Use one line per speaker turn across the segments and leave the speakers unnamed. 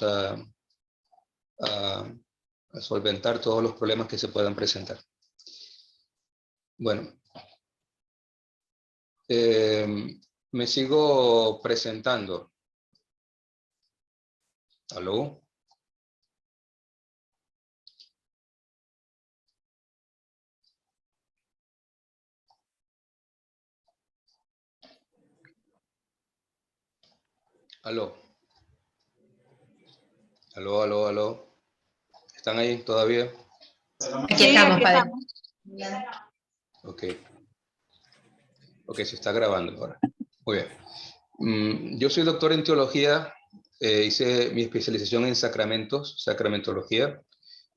a, a solventar todos los problemas que se puedan presentar. Bueno, me sigo presentando. ¿Aló? ¿Aló? ¿Aló, aló, aló? ¿Están ahí todavía?
Aquí estamos, padre.
Ok. Ok, se está grabando ahora. Muy bien. Yo soy doctor en teología, hice mi especialización en sacramentos, sacramentología,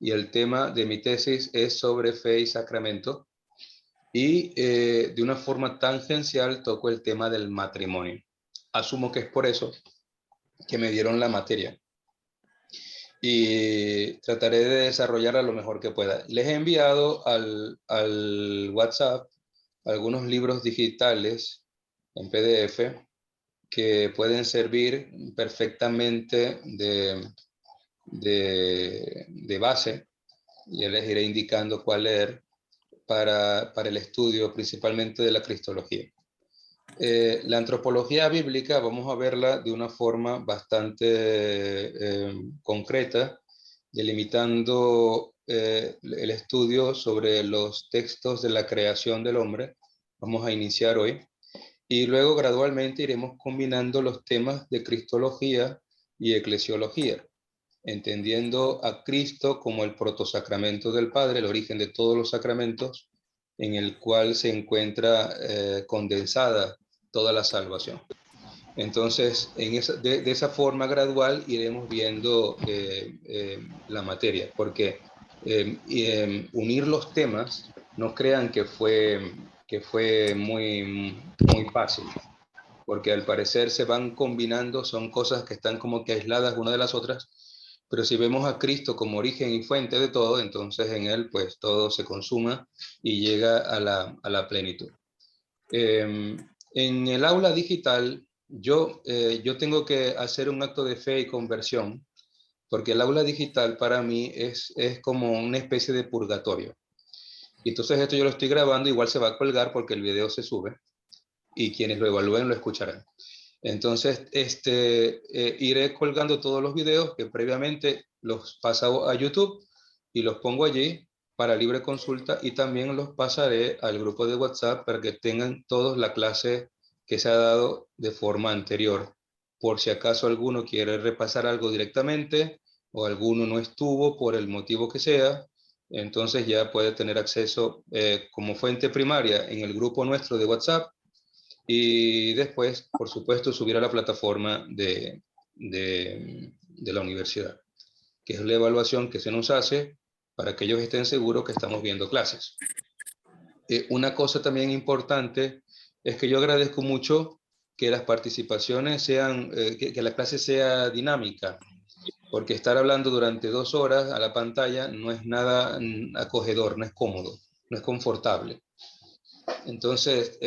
y el tema de mi tesis es sobre fe y sacramento, y de una forma tangencial toco el tema del matrimonio. Asumo que es por eso que me dieron la materia, y trataré de desarrollarla lo mejor que pueda. Les he enviado al WhatsApp algunos libros digitales en PDF que pueden servir perfectamente de base. Ya les iré indicando cuál leer para el estudio principalmente de la cristología. La antropología bíblica vamos a verla de una forma bastante concreta, delimitando el estudio sobre los textos de la creación del hombre. Vamos a iniciar hoy. Y luego gradualmente iremos combinando los temas de cristología y eclesiología, entendiendo a Cristo como el protosacramento del Padre, el origen de todos los sacramentos, en el cual se encuentra condensada toda la salvación. Entonces, de esa forma gradual iremos viendo la materia, porque unir los temas, no crean que fue muy fácil, porque al parecer se van combinando, son cosas que están como que aisladas una de las otras, pero si vemos a Cristo como origen y fuente de todo, entonces en Él pues todo se consuma y llega a la plenitud. En el aula digital, yo tengo que hacer un acto de fe y conversión, porque el aula digital para mí es como una especie de purgatorio. Y entonces esto yo lo estoy grabando, igual se va a colgar porque el video se sube y quienes lo evalúen lo escucharán. Entonces, iré colgando todos los videos que previamente los paso a YouTube y los pongo allí para libre consulta, y también los pasaré al grupo de WhatsApp para que tengan todos la clase que se ha dado de forma anterior. Por si acaso alguno quiere repasar algo directamente o alguno no estuvo por el motivo que sea, entonces ya puede tener acceso como fuente primaria en el grupo nuestro de WhatsApp, y después, por supuesto, subir a la plataforma de la universidad, que es la evaluación que se nos hace para que ellos estén seguros que estamos viendo clases. Una cosa también importante es que yo agradezco mucho que las participaciones sean, que la clase sea dinámica, porque estar hablando durante 2 horas a la pantalla no es nada acogedor, no es cómodo, no es confortable. Entonces,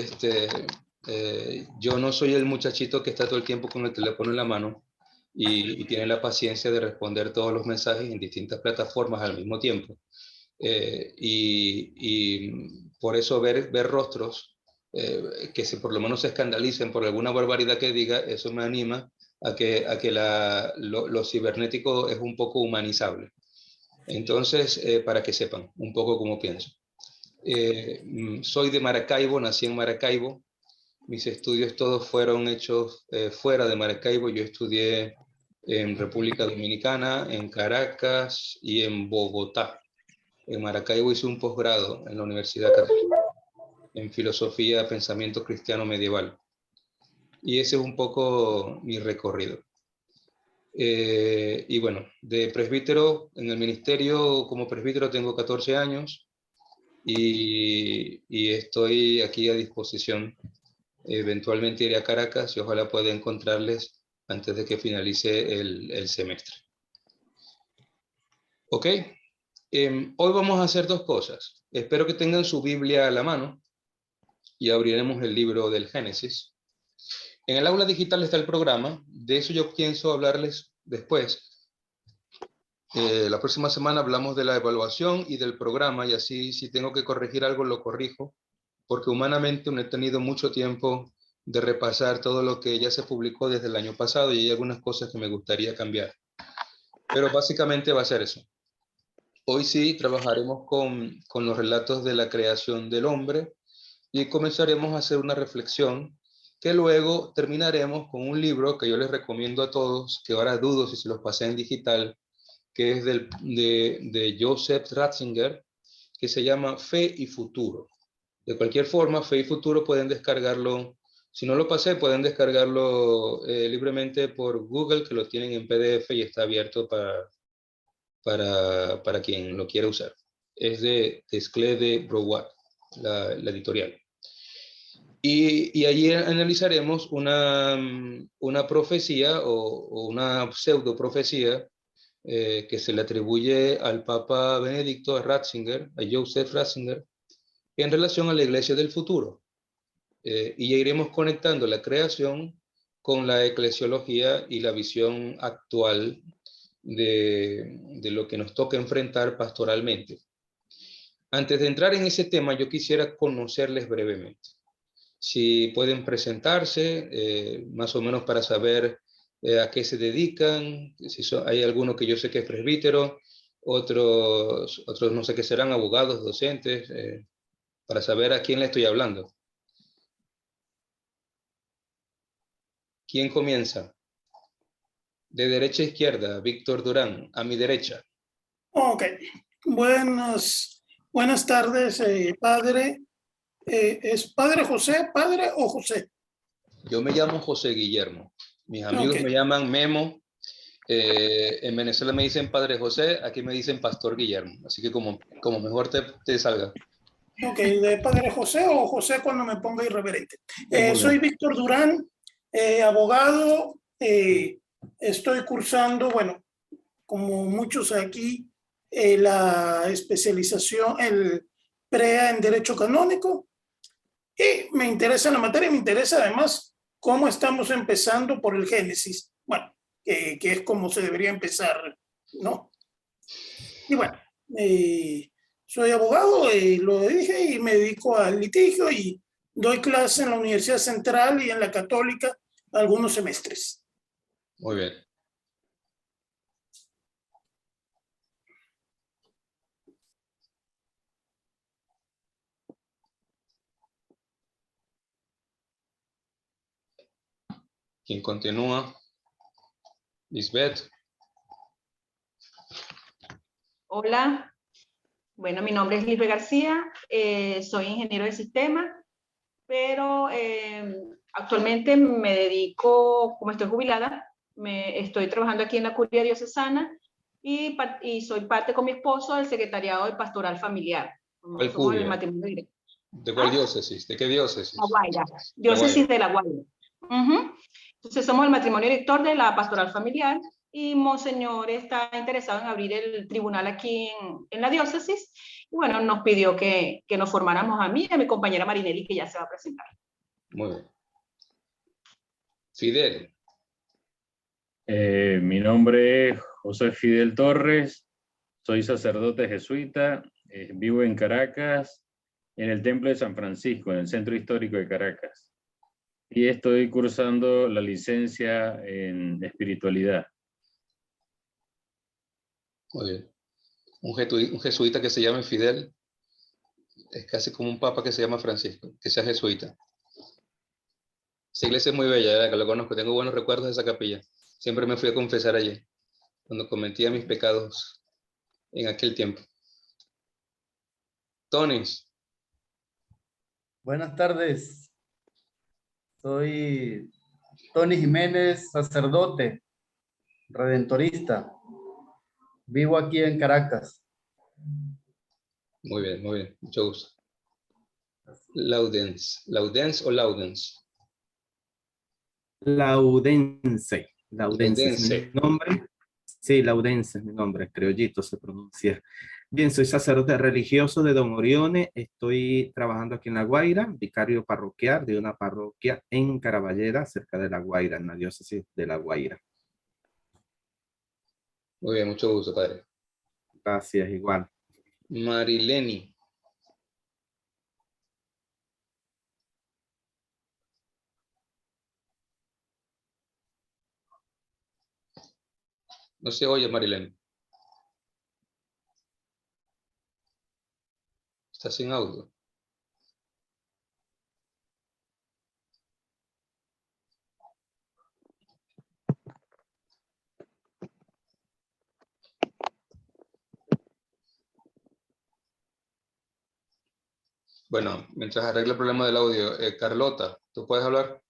yo no soy el muchachito que está todo el tiempo con el teléfono en la mano y tiene la paciencia de responder todos los mensajes en distintas plataformas al mismo tiempo. Y por eso ver rostros que por lo menos se escandalicen por alguna barbaridad que diga, eso me anima a que lo cibernético es un poco humanizable. Entonces, para que sepan un poco cómo pienso. Soy de Maracaibo, nací en Maracaibo. Mis estudios todos fueron hechos fuera de Maracaibo. Yo estudié en República Dominicana, en Caracas y en Bogotá. En Maracaibo hice un posgrado en la Universidad Católica en Filosofía, Pensamiento Cristiano Medieval. Y ese es un poco mi recorrido. Y bueno, de presbítero, en el ministerio como presbítero tengo 14 años. Y estoy aquí a disposición. Eventualmente iré a Caracas y ojalá pueda encontrarles antes de que finalice el semestre. ¿Ok? Hoy vamos a hacer 2 cosas. Espero que tengan su Biblia a la mano y abriremos el libro del Génesis. En el aula digital está el programa. De eso yo pienso hablarles después, La próxima semana hablamos de la evaluación y del programa, y así si tengo que corregir algo lo corrijo, porque humanamente no he tenido mucho tiempo de repasar todo lo que ya se publicó desde el año pasado y hay algunas cosas que me gustaría cambiar. Pero básicamente va a ser eso. Hoy sí trabajaremos con los relatos de la creación del hombre y comenzaremos a hacer una reflexión que luego terminaremos con un libro que yo les recomiendo a todos, que ahora dudo si se los pasé en digital, que es de Joseph Ratzinger, que se llama Fe y Futuro. De cualquier forma, Fe y Futuro pueden descargarlo, si no lo pasé, pueden descargarlo libremente por Google, que lo tienen en PDF y está abierto para quien lo quiera usar. Es de Desclés de Brouard, la editorial. Y allí analizaremos una profecía o una pseudo profecía que se le atribuye al Papa Benedicto, a Ratzinger, a Joseph Ratzinger, en relación a la iglesia del futuro. Y ya iremos conectando la creación con la eclesiología y la visión actual de lo que nos toca enfrentar pastoralmente. Antes de entrar en ese tema, yo quisiera conocerles brevemente. Si pueden presentarse, más o menos para saber a qué se dedican, si hay alguno que yo sé que es presbítero, otros no sé qué serán, abogados, docentes, para saber a quién le estoy hablando. ¿Quién comienza? De derecha a izquierda, Víctor Durán, a mi derecha.
Ok, buenas tardes, padre. ¿Es padre José, padre o José?
Yo me llamo José Guillermo. Mis amigos me llaman Memo. En Venezuela me dicen Padre José, aquí me dicen Pastor Guillermo. Así que como mejor te salga.
Ok, ¿de padre José o José cuando me ponga irreverente? Soy Víctor Durán, abogado. Estoy cursando, bueno, como muchos aquí, la especialización, el PREA en Derecho Canónico. Y me interesa la materia, me interesa además cómo estamos empezando por el Génesis. Bueno, que es como se debería empezar, ¿no? Y bueno, soy abogado, lo dije, y me dedico al litigio y doy clase en la Universidad Central y en la Católica algunos semestres.
Muy bien. ¿Quién continúa? Lisbeth.
Hola, bueno, mi nombre es Lisbeth García, soy ingeniero de sistemas, pero actualmente me dedico, como estoy jubilada, estoy trabajando aquí en la Curia Diocesana y soy parte con mi esposo del Secretariado de Pastoral Familiar.
¿Cuál
Somos el
curia?
matrimonio directo.
¿De cuál diócesis? ¿De qué diócesis?
La Guaira,
La
diócesis
Guaira.
de La Guaira. Entonces somos el matrimonio director de la Pastoral Familiar y Monseñor está interesado en abrir el tribunal aquí en la diócesis. Y bueno, nos pidió que nos formáramos a mí y a mi compañera Marinelli, que ya se va a presentar.
Muy bien. Fidel.
Mi nombre es José Fidel Torres, soy sacerdote jesuita, vivo en Caracas, en el Templo de San Francisco, en el Centro Histórico de Caracas. Y estoy cursando la licencia en espiritualidad.
Muy bien. Un jesuita que se llame Fidel es casi como un papa que se llama Francisco, que sea jesuita. Esa iglesia es muy bella, que lo conozco, tengo buenos recuerdos de esa capilla. Siempre me fui a confesar allí, cuando cometía mis pecados en aquel tiempo. Tonis.
Buenas tardes. Soy Tony Jiménez, sacerdote, redentorista. Vivo aquí en Caracas.
Muy bien, mucho gusto. Laudens. ¿Laudens o Laudens?
Laudense. Laudense es
Laudense.
mi nombre. Sí, Laudense es mi nombre, criollito se pronuncia. Bien, soy sacerdote religioso de Don Orione. Estoy trabajando aquí en La Guaira, vicario parroquial de una parroquia en Caraballera, cerca de La Guaira, en la diócesis de La Guaira.
Muy bien, mucho gusto, padre.
Gracias, igual.
Marileni. No se oye, Marileni. Está sin audio. Bueno, mientras arregla el problema del audio, Carlota, ¿tú puedes hablar?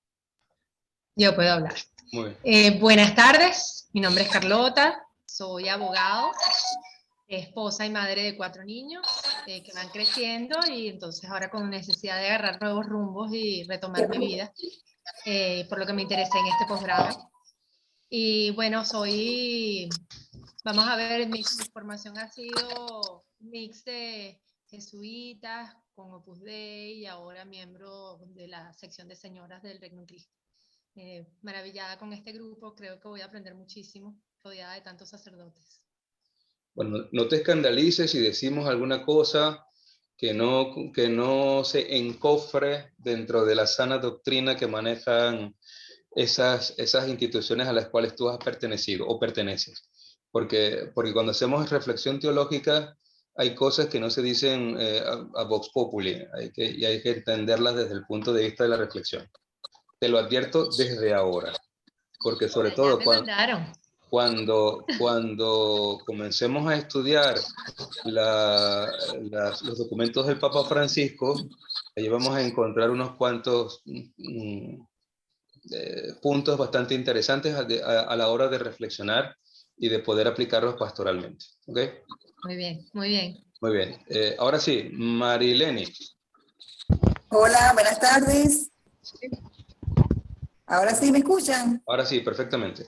Yo puedo hablar.
Muy bien.
Buenas tardes, mi nombre es Carlota, soy abogado, esposa y madre de 4 niños que van creciendo y entonces ahora con necesidad de agarrar nuevos rumbos y retomar mi vida, por lo que me interesé en este posgrado. Y bueno, vamos a ver, mi formación ha sido un mix de jesuitas con Opus Dei y ahora miembro de la sección de señoras del Regnum Christi. Maravillada con este grupo, creo que voy a aprender muchísimo, rodeada de tantos sacerdotes.
Bueno, no te escandalices si decimos alguna cosa que no se encofre dentro de la sana doctrina que manejan esas instituciones a las cuales tú has pertenecido o perteneces. Porque cuando hacemos reflexión teológica, hay cosas que no se dicen a vox populi, y hay que entenderlas desde el punto de vista de la reflexión. Te lo advierto desde ahora, porque sobre todo cuando comencemos a estudiar los documentos del Papa Francisco, allí vamos a encontrar unos cuantos puntos bastante interesantes a la hora de reflexionar y de poder aplicarlos pastoralmente. ¿Okay?
Muy bien, muy bien.
Muy bien. Ahora sí, Marileni.
Hola, buenas tardes. ¿Ahora sí me escuchan?
Ahora sí, perfectamente.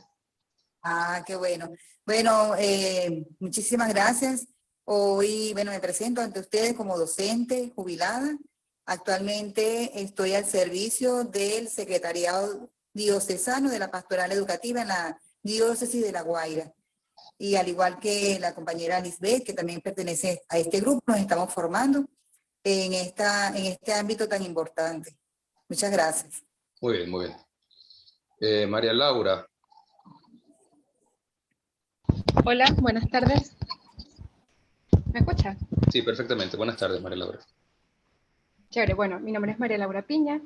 Ah, qué bueno. Bueno, muchísimas gracias. Hoy, bueno, me presento ante ustedes como docente jubilada. Actualmente estoy al servicio del Secretariado Diocesano de la Pastoral Educativa en la Diócesis de La Guaira. Y al igual que la compañera Lisbeth, que también pertenece a este grupo, nos estamos formando en este ámbito tan importante. Muchas gracias.
Muy bien, muy bien. María Laura.
Hola, buenas tardes. ¿Me escucha?
Sí, perfectamente. Buenas tardes, María Laura.
Chévere, bueno, mi nombre es María Laura Piña,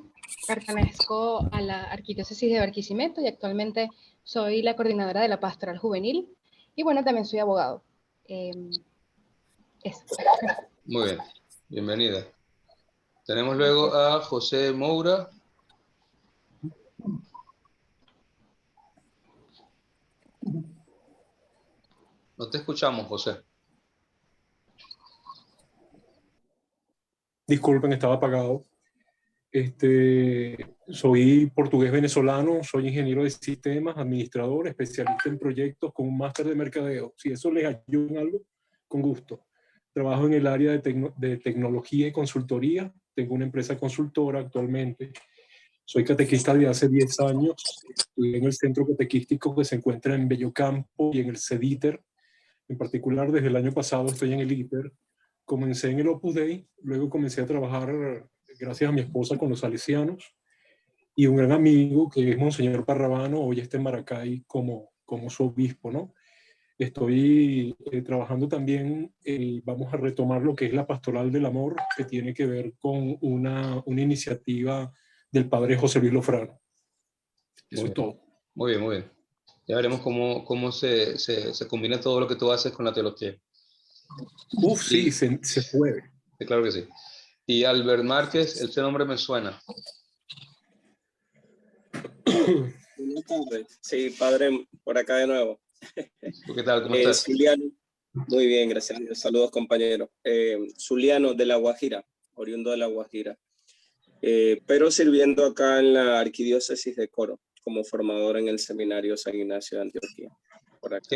pertenezco a la Arquidiócesis de Barquisimeto y actualmente soy la coordinadora de la Pastoral Juvenil y bueno, también soy abogado. Eso.
Muy bien, bienvenida. Tenemos luego a José Moura. No te escuchamos, José.
Disculpen, estaba apagado. Soy portugués venezolano, soy ingeniero de sistemas, administrador, especialista en proyectos con un máster de mercadeo. Si eso les ayuda en algo, con gusto. Trabajo en el área de tecnología y consultoría. Tengo una empresa consultora actualmente. Soy catequista de hace 10 años. Estudié en el centro catequístico que se encuentra en Bellocampo y en el CEDITER. En particular, desde el año pasado estoy en el ITER. Comencé en el Opus Dei, luego comencé a trabajar, gracias a mi esposa, con los salesianos, y un gran amigo que es Monseñor Parrabano, hoy está en Maracay como su obispo, ¿no? Estoy trabajando también, vamos a retomar lo que es la Pastoral del Amor, que tiene que ver con una iniciativa del padre José Luis Lofrano. Eso es todo.
Muy bien, muy bien. Ya veremos cómo se combina todo lo que tú haces con la teología.
Sí, se puede.
Sí, claro que sí. Y Albert Márquez, ese nombre me suena.
Buenas tardes. Sí, padre, por acá de nuevo.
¿Qué tal? ¿Cómo estás?
Zuliano. Muy bien, gracias. Saludos, compañeros. Zuliano de La Guajira, oriundo de La Guajira. Pero sirviendo acá en la Arquidiócesis de Coro, como formador en el Seminario San Ignacio de Antioquía. Por acá,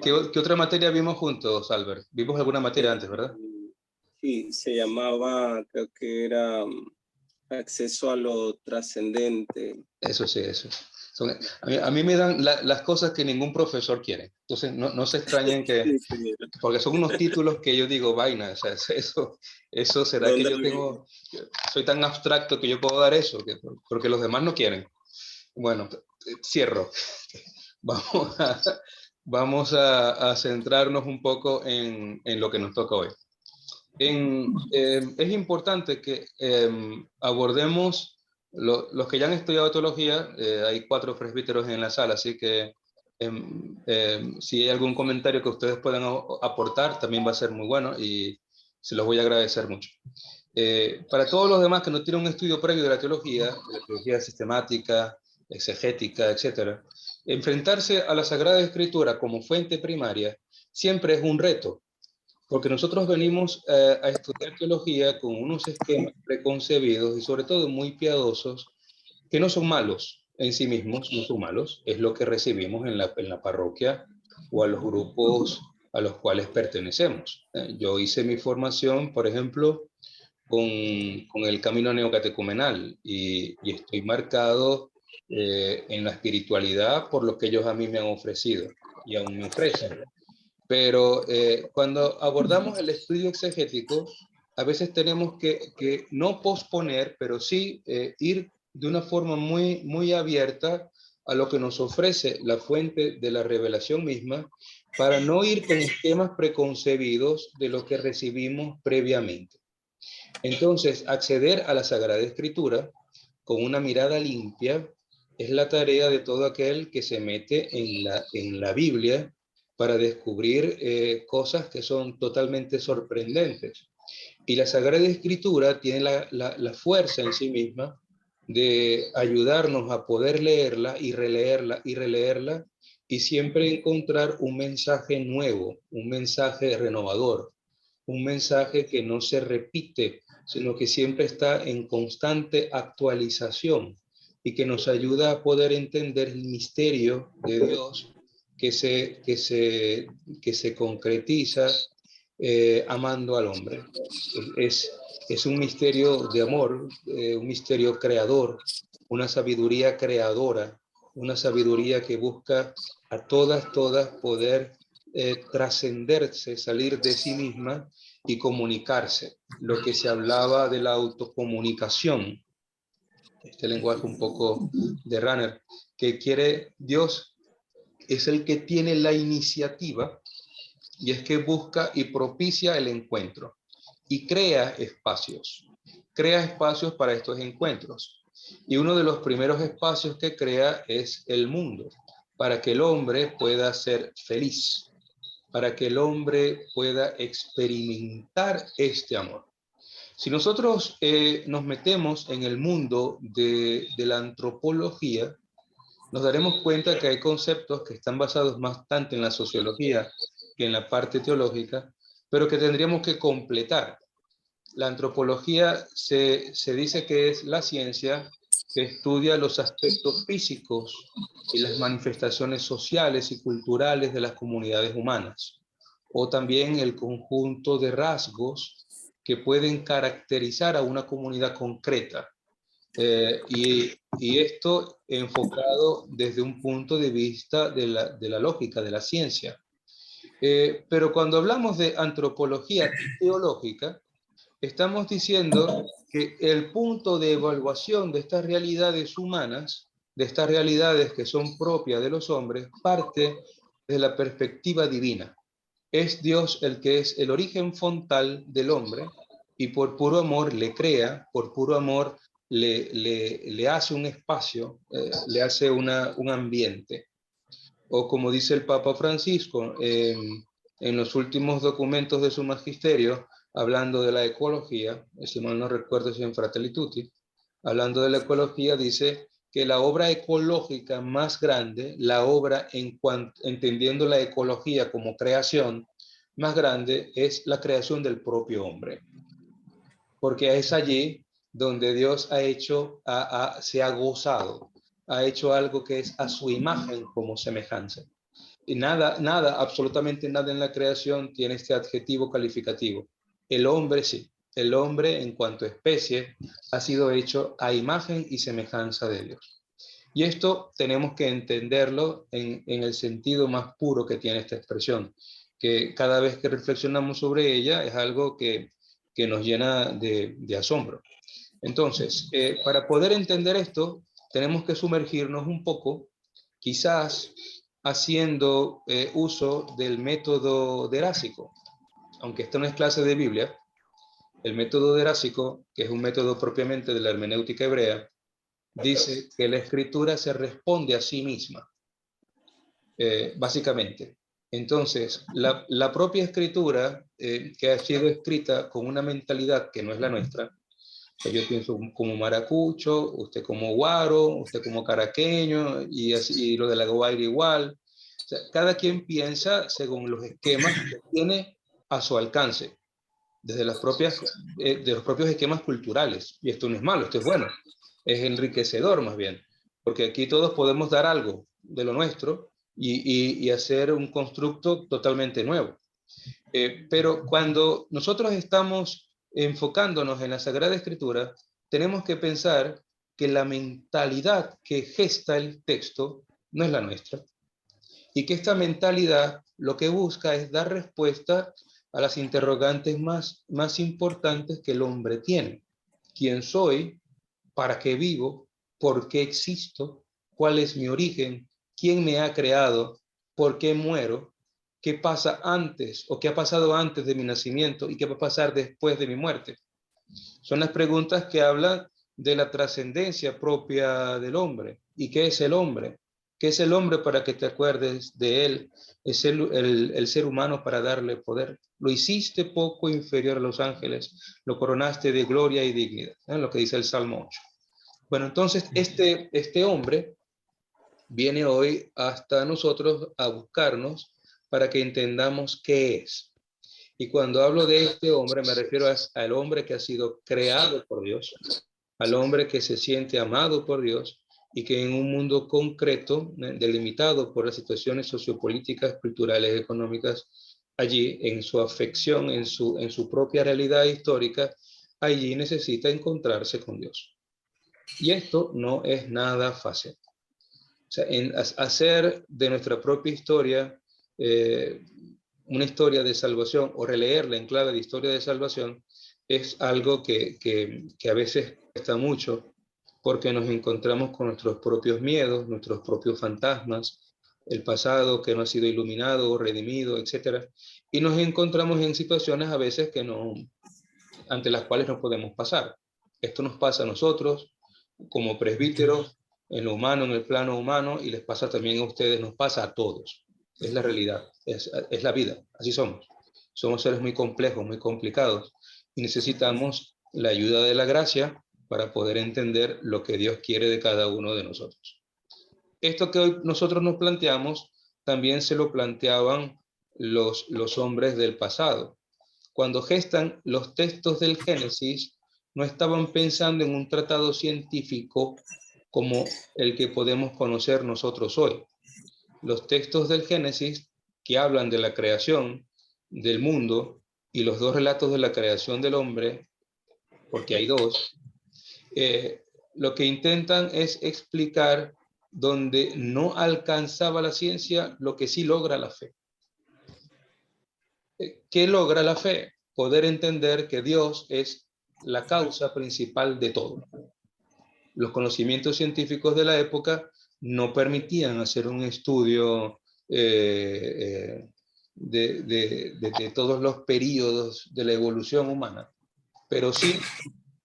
¿Qué otra materia vimos juntos, Albert? Vimos alguna materia antes, ¿verdad?
Sí, se llamaba, creo que era acceso a lo trascendente.
Eso sí, eso. A mí me dan las cosas que ningún profesor quiere. Entonces, no se extrañen porque son unos títulos que yo digo, vaina, o sea, eso será que yo soy tan abstracto que yo puedo dar eso, porque los demás no quieren. Bueno, cierro. Vamos a centrarnos un poco en lo que nos toca hoy. Es importante que abordemos los que ya han estudiado teología. Hay 4 presbíteros en la sala, así que si hay algún comentario que ustedes puedan aportar, también va a ser muy bueno y se los voy a agradecer mucho. Para todos los demás que no tienen un estudio previo de la teología sistemática, exegética, etc., enfrentarse a la Sagrada Escritura como fuente primaria siempre es un reto, porque nosotros venimos a estudiar teología con unos esquemas preconcebidos y sobre todo muy piadosos, que no son malos en sí mismos, no son malos, es lo que recibimos en la parroquia o a los grupos a los cuales pertenecemos. Yo hice mi formación, por ejemplo, con el camino neocatecumenal y estoy marcado en la espiritualidad por lo que ellos a mí me han ofrecido y aún me ofrecen. Pero cuando abordamos el estudio exegético, a veces tenemos que no posponer, pero sí ir de una forma muy abierta a lo que nos ofrece la fuente de la revelación misma, para no ir con esquemas preconcebidos de lo que recibimos previamente. Entonces, acceder a la Sagrada Escritura con una mirada limpia es la tarea de todo aquel que se mete en la Biblia para descubrir cosas que son totalmente sorprendentes. Y la Sagrada Escritura tiene la fuerza en sí misma de ayudarnos a poder leerla y releerla y siempre encontrar un mensaje nuevo, un mensaje renovador, un mensaje que no se repite, sino que siempre está en constante actualización y que nos ayuda a poder entender el misterio de Dios que se concretiza amando al hombre. Es un misterio de amor, un misterio creador, una sabiduría creadora, una sabiduría que busca a todas poder trascenderse, salir de sí misma y comunicarse. Lo que se hablaba de la autocomunicación, este lenguaje un poco de Runner, que quiere Dios, es el que tiene la iniciativa y es que busca y propicia el encuentro y crea espacios para estos encuentros. Y uno de los primeros espacios que crea es el mundo, para que el hombre pueda ser feliz, para que el hombre pueda experimentar este amor. Si nosotros nos metemos en el mundo de la antropología, nos daremos cuenta que hay conceptos que están basados más tanto en la sociología que en la parte teológica, pero que tendríamos que completar. La antropología se dice que es la ciencia que estudia los aspectos físicos y las manifestaciones sociales y culturales de las comunidades humanas, o también el conjunto de rasgos que pueden caracterizar a una comunidad concreta. Y esto enfocado desde un punto de vista de la lógica, de la ciencia. Pero cuando hablamos de antropología teológica, estamos diciendo que el punto de evaluación de estas realidades humanas, de estas realidades que son propias de los hombres, parte de la perspectiva divina. Es Dios el que es el origen fontal del hombre y por puro amor le crea, por puro amor le hace un espacio, le hace un ambiente. O como dice el Papa Francisco en los últimos documentos de su magisterio, hablando de la ecología, si mal no recuerdo si en Fratelli Tutti, hablando de la ecología, dice que la obra ecológica más grande, la obra entendiendo la ecología como creación, más grande es la creación del propio hombre. Porque es allí donde Dios ha hecho, se ha gozado, ha hecho algo que es a su imagen como semejanza. Y nada, absolutamente nada en la creación tiene este adjetivo calificativo. El hombre sí, el hombre en cuanto a especie ha sido hecho a imagen y semejanza de Dios. Y esto tenemos que entenderlo en el sentido más puro que tiene esta expresión, que cada vez que reflexionamos sobre ella es algo que nos llena de asombro. Entonces, para poder entender esto, tenemos que sumergirnos un poco, quizás haciendo uso del método derásico. Aunque esto no es clase de Biblia, el método derásico, que es un método propiamente de la hermenéutica hebrea, dice que la escritura se responde a sí misma, básicamente. Entonces, la propia escritura, que ha sido escrita con una mentalidad que no es la nuestra, o sea, yo pienso como maracucho, usted como guaro, usted como caraqueño, y así, y lo de la Guaira igual. O sea, cada quien piensa según los esquemas que tiene a su alcance, desde las propias, de los propios esquemas culturales. Y esto no es malo, esto es bueno, es enriquecedor más bien, porque aquí todos podemos dar algo de lo nuestro y hacer un constructo totalmente nuevo. Pero cuando nosotros estamos enfocándonos en la Sagrada Escritura, tenemos que pensar que la mentalidad que gesta el texto no es la nuestra, y que esta mentalidad lo que busca es dar respuesta a las interrogantes más importantes que el hombre tiene. ¿Quién soy? ¿Para qué vivo? ¿Por qué existo? ¿Cuál es mi origen? ¿Quién me ha creado? ¿Por qué muero? ¿Qué pasa antes o qué ha pasado antes de mi nacimiento y qué va a pasar después de mi muerte? Son las preguntas que hablan de la trascendencia propia del hombre. ¿Y qué es el hombre? ¿Qué es el hombre para que te acuerdes de él? Es el ser humano para darle poder. Lo hiciste poco inferior a los ángeles, lo coronaste de gloria y dignidad, ¿eh? Lo que dice el Salmo 8. Bueno, entonces este hombre viene hoy hasta nosotros a buscarnos para que entendamos qué es. Y cuando hablo de este hombre, me refiero al hombre que ha sido creado por Dios, al hombre que se siente amado por Dios y que en un mundo concreto, delimitado por las situaciones sociopolíticas, culturales, económicas, allí en su afección, en su propia realidad histórica, allí necesita encontrarse con Dios. Y esto no es nada fácil. O sea, hacer de nuestra propia historia una historia de salvación o releerla en clave de historia de salvación es algo que a veces cuesta mucho, porque nos encontramos con nuestros propios miedos, nuestros propios fantasmas, el pasado que no ha sido iluminado o redimido, etc. Y nos encontramos en situaciones a veces ante las cuales no podemos pasar. Esto nos pasa a nosotros como presbíteros, en lo humano, en el plano humano, y les pasa también a ustedes, nos pasa a todos. Es la realidad, es la vida, así somos. Somos seres muy complejos, muy complicados, y necesitamos la ayuda de la gracia para poder entender lo que Dios quiere de cada uno de nosotros. Esto que hoy nosotros nos planteamos, también se lo planteaban los hombres del pasado. Cuando gestan los textos del Génesis, no estaban pensando en un tratado científico como el que podemos conocer nosotros hoy. Los textos del Génesis, que hablan de la creación del mundo y los dos relatos de la creación del hombre, porque hay dos, lo que intentan es explicar donde no alcanzaba la ciencia lo que sí logra la fe. ¿Qué logra la fe? Poder entender que Dios es la causa principal de todo. Los conocimientos científicos de la época no permitían hacer un estudio de todos los periodos de la evolución humana, pero sí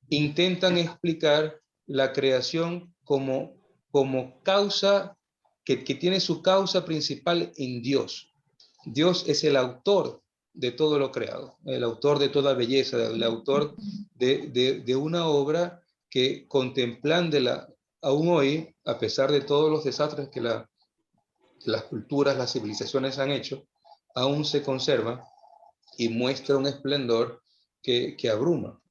intentan explicar la creación como causa, que tiene su causa principal en Dios. Dios es el autor de todo lo creado, el autor de toda belleza, el autor de una obra que contemplándola aún hoy, a pesar de todos los desastres que las culturas, las civilizaciones han hecho, aún se conserva y muestra un esplendor que abruma.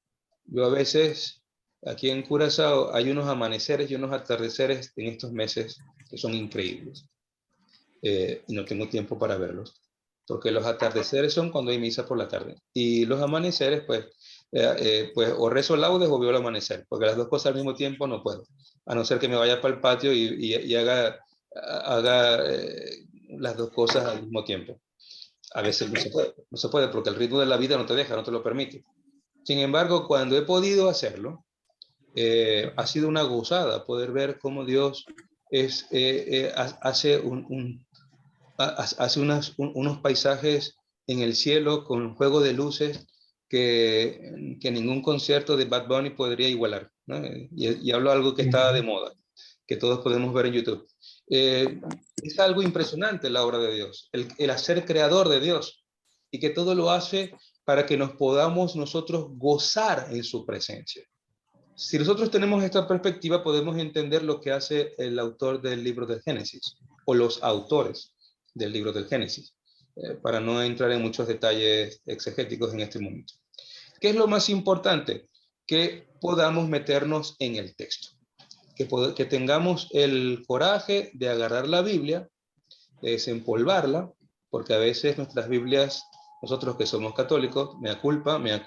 Yo a veces, aquí en Curazao, hay unos amaneceres y unos atardeceres en estos meses que son increíbles. Y no tengo tiempo para verlos, porque los atardeceres son cuando hay misa por la tarde, y los amaneceres, pues, pues o rezo laudes o veo el amanecer, porque las dos cosas al mismo tiempo no puedo, a no ser que me vaya para el patio y haga las dos cosas al mismo tiempo. A veces no se puede porque el ritmo de la vida no te deja, no te lo permite. Sin embargo, cuando he podido hacerlo, ha sido una gozada poder ver cómo Dios hace unos paisajes en el cielo con un juego de luces que ningún concierto de Bad Bunny podría igualar, ¿no? Y hablo de algo que está de moda, que todos podemos ver en YouTube. Es algo impresionante la obra de Dios, el hacer creador de Dios, y que todo lo hace para que nos podamos nosotros gozar en su presencia. Si nosotros tenemos esta perspectiva, podemos entender lo que hace el autor del libro del Génesis, o los autores del libro del Génesis, para no entrar en muchos detalles exegéticos en este momento. ¿Qué es lo más importante? Que podamos meternos en el texto, que tengamos el coraje de agarrar la Biblia, de desempolvarla, porque a veces nuestras Biblias, nosotros que somos católicos, mea culpa, una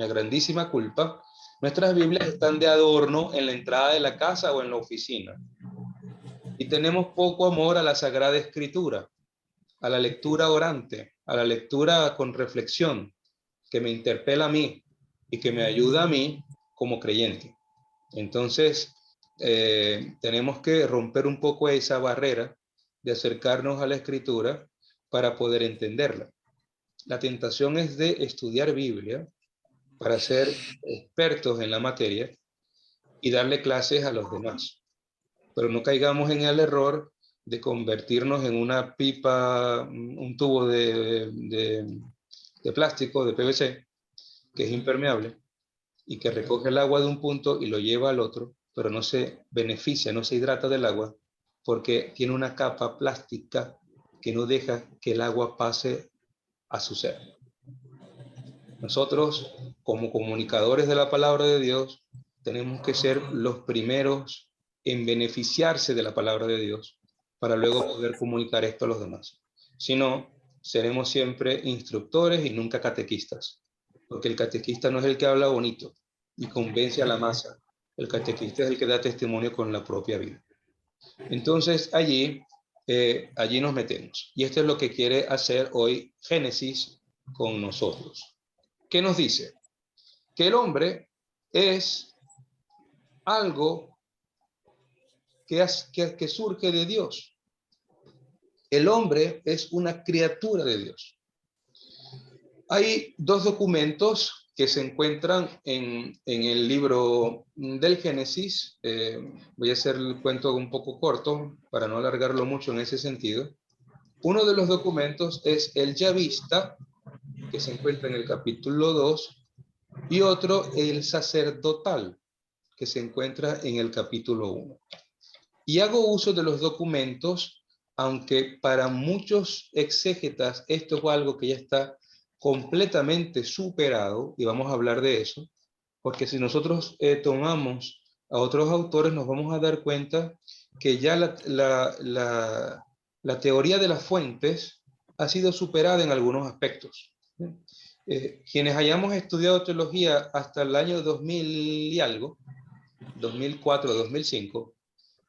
grandísima culpa, nuestras Biblias están de adorno en la entrada de la casa o en la oficina. Y tenemos poco amor a la Sagrada Escritura, a la lectura orante, a la lectura con reflexión, que me interpela a mí y que me ayuda a mí como creyente. Entonces, tenemos que romper un poco esa barrera de acercarnos a la Escritura para poder entenderla. La tentación es de estudiar Biblia para ser expertos en la materia y darle clases a los demás. Pero no caigamos en el error de convertirnos en una pipa, un tubo de plástico, de PVC, que es impermeable y que recoge el agua de un punto y lo lleva al otro, pero no se beneficia, no se hidrata del agua, porque tiene una capa plástica que no deja que el agua pase a su ser. Nosotros, como comunicadores de la palabra de Dios, tenemos que ser los primeros en beneficiarse de la palabra de Dios para luego poder comunicar esto a los demás. Si no, seremos siempre instructores y nunca catequistas, porque el catequista no es el que habla bonito y convence a la masa. El catequista es el que da testimonio con la propia vida. Entonces, allí nos metemos. Y esto es lo que quiere hacer hoy Génesis con nosotros. ¿Qué nos dice? Que el hombre es algo que surge de Dios. El hombre es una criatura de Dios. Hay dos documentos que se encuentran en el libro del Génesis. Voy a hacer el cuento un poco corto para no alargarlo mucho en ese sentido. Uno de los documentos es el Yavista, que se encuentra en el capítulo 2, y otro el Sacerdotal, que se encuentra en el capítulo 1. Y hago uso de los documentos, aunque para muchos exégetas esto es algo que ya está completamente superado, y vamos a hablar de eso, porque si nosotros tomamos a otros autores, nos vamos a dar cuenta que ya la teoría de las fuentes ha sido superada en algunos aspectos. Quienes hayamos estudiado teología hasta el año 2000 y algo, 2004, 2005,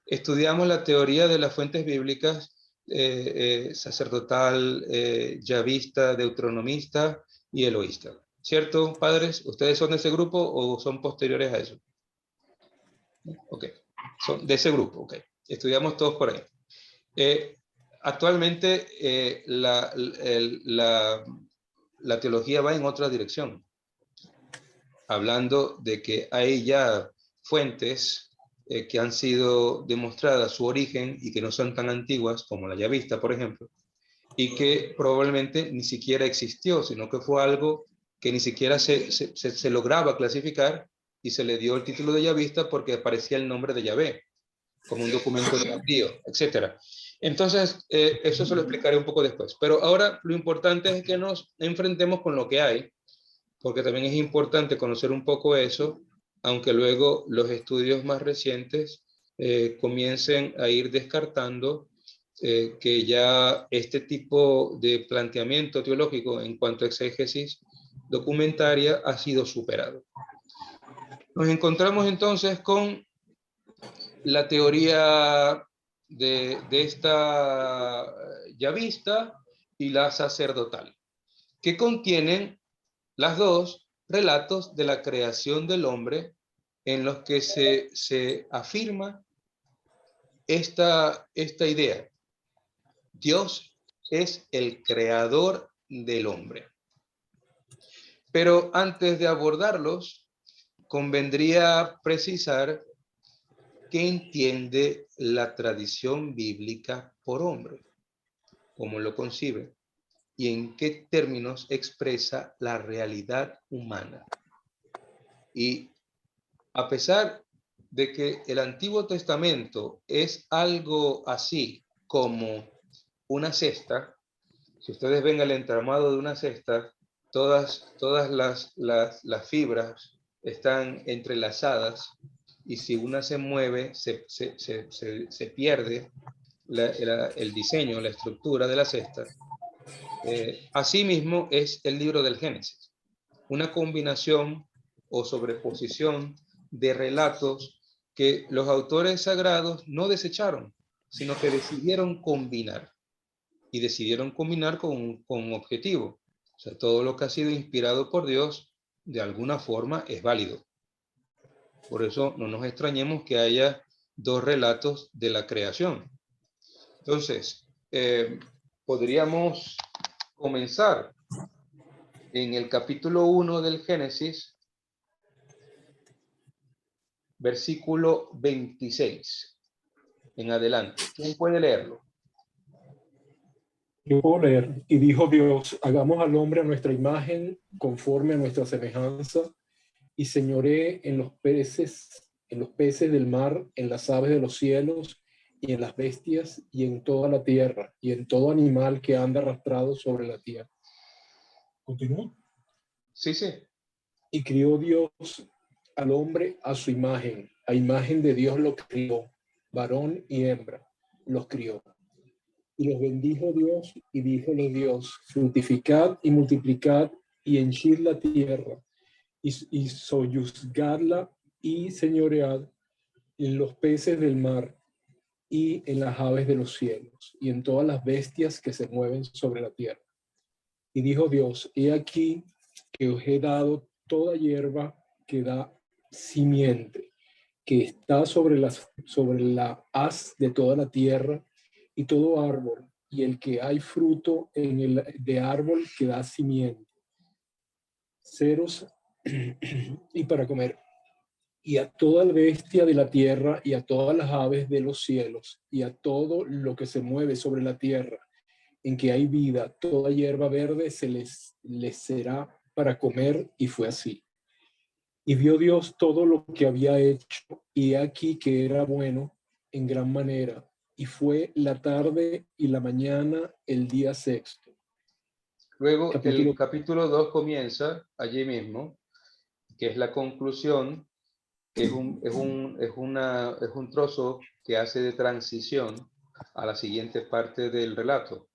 estudiamos la teoría de las fuentes bíblicas, sacerdotal, yavista, deuteronomista y eloísta. ¿Cierto, padres? ¿Ustedes son de ese grupo o son posteriores a eso? Ok, son de ese grupo, ok. Estudiamos todos por ahí. Actualmente la teología va en otra dirección, hablando de que hay ya fuentes que han sido demostradas su origen y que no son tan antiguas como la yavista, por ejemplo, y que probablemente ni siquiera existió, sino que fue algo que ni siquiera se lograba clasificar y se le dio el título de yavista porque aparecía el nombre de Yahvé, como un documento tardío, etc. Entonces, eso se lo explicaré un poco después. Pero ahora lo importante es que nos enfrentemos con lo que hay, porque también es importante conocer un poco eso, aunque luego los estudios más recientes comiencen a ir descartando que ya este tipo de planteamiento teológico en cuanto a exégesis documentaria ha sido superado. Nos encontramos entonces con la teoría de esta yavista y la sacerdotal, que contienen las dos relatos de la creación del hombre en los que se afirma esta idea. Dios es el creador del hombre. Pero antes de abordarlos, convendría precisar qué entiende la tradición bíblica por hombre, cómo lo concibe y en qué términos expresa la realidad humana. Y a pesar de que el Antiguo Testamento es algo así como una cesta, si ustedes ven el entramado de una cesta, todas las fibras están entrelazadas, y si una se mueve, se pierde el diseño, la estructura de la cesta. Asimismo es el libro del Génesis, una combinación o sobreposición de relatos que los autores sagrados no desecharon, sino que decidieron combinar. Y decidieron combinar con un objetivo. O sea, todo lo que ha sido inspirado por Dios, de alguna forma, es válido. Por eso no nos extrañemos que haya dos relatos de la creación. Entonces, podríamos comenzar en el capítulo 1 del Génesis, versículo 26 en adelante. ¿Quién puede leerlo?
Yo puedo leer. Y dijo Dios, hagamos al hombre a nuestra imagen, conforme a nuestra semejanza, y señoree en los peces del mar, en las aves de los cielos, y en las bestias, y en toda la tierra, y en todo animal que anda arrastrado sobre la tierra. ¿Continúa?
Sí, sí.
Y crió Dios al hombre a su imagen. A imagen de Dios lo crió, varón y hembra los crió. Y los bendijo Dios, y díjole Dios, fructificad y multiplicad, y henchid la tierra, y soyuzgadla, y señoread en los peces del mar, y en las aves de los cielos, y en todas las bestias que se mueven sobre la tierra. Y dijo Dios, he aquí que os he dado toda hierba que da simiente, que está sobre la haz de toda la tierra, y todo árbol, y el que hay fruto de árbol que da simiente, ceros y para comer, y a toda bestia de la tierra, y a todas las aves de los cielos, y a todo lo que se mueve sobre la tierra, en que hay vida, toda hierba verde les será para comer, y fue así. Y vio Dios todo lo que había hecho, y aquí que era bueno en gran manera. Y fue la tarde y la mañana el día sexto.
Luego el capítulo 2 comienza allí mismo, que es la conclusión, que es un trozo que hace de transición a la siguiente parte del relato,